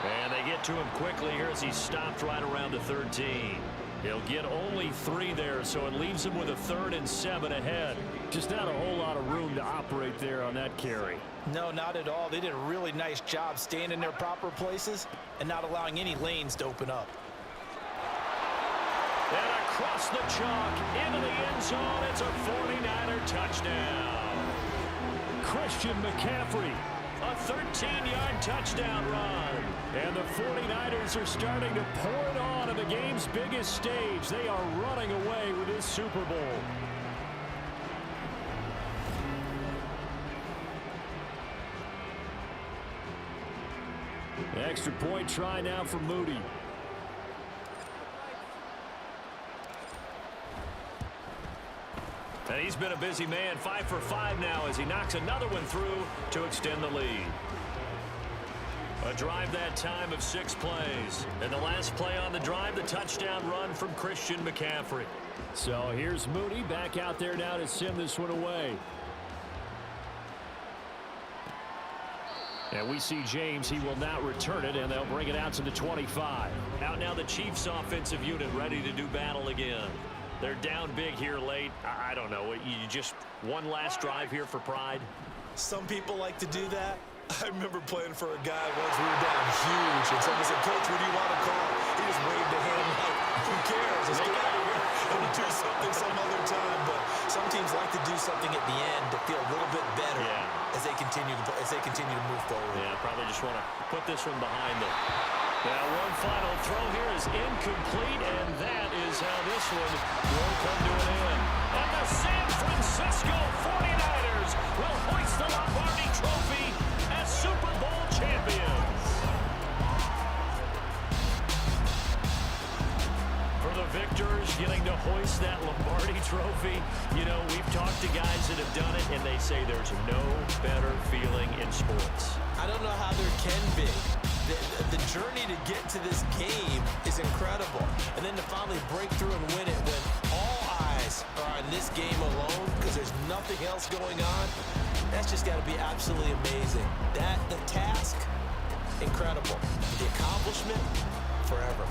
And they get to him quickly here as he stopped right around the 13. He'll get only 3 there, so it leaves him with a 3rd and 7 ahead. Just not a whole lot of room to operate there on that carry. No, not at all. They did a really nice job staying in their proper places and not allowing any lanes to open up. And across the chalk into the end zone, it's a 49er touchdown. Christian McCaffrey. A 13-yard touchdown run. And the 49ers are starting to pour it on the game's biggest stage. They are running away with this Super Bowl. Extra point try now for Moody. And he's been a busy man, 5 for 5 now as he knocks another one through to extend the lead. A drive that time of 6 plays. And the last play on the drive, the touchdown run from Christian McCaffrey. So here's Moody back out there now to send this one away. And we see James. He will not return it, and they'll bring it out to the 25. Out now the Chiefs offensive unit ready to do battle again. They're down big here late. I don't know. You just one last drive here for pride? Some people like to do that. I remember playing for a guy once we were down huge, and someone said, "Coach, what do you want to call?" He just waved a hand like, who cares? Let's get out of here and do something some other time. But some teams like to do something at the end to feel a little bit better as they continue to move forward. Yeah, probably just want to put this one behind them. Now one final throw here is incomplete, and that is how this one will come to an end. And the San Francisco 49ers will hoist the Lombardi Trophy as Super Bowl champions. For the victors, getting to hoist that Lombardi trophy. You know, we've talked to guys that have done it, and they say there's no better feeling in sports. I don't know how there can be. The journey to get to this game is incredible. And then to finally break through and win it when all eyes are on this game alone because there's nothing else going on, that's just got to be absolutely amazing. The task, incredible. The accomplishment, forever.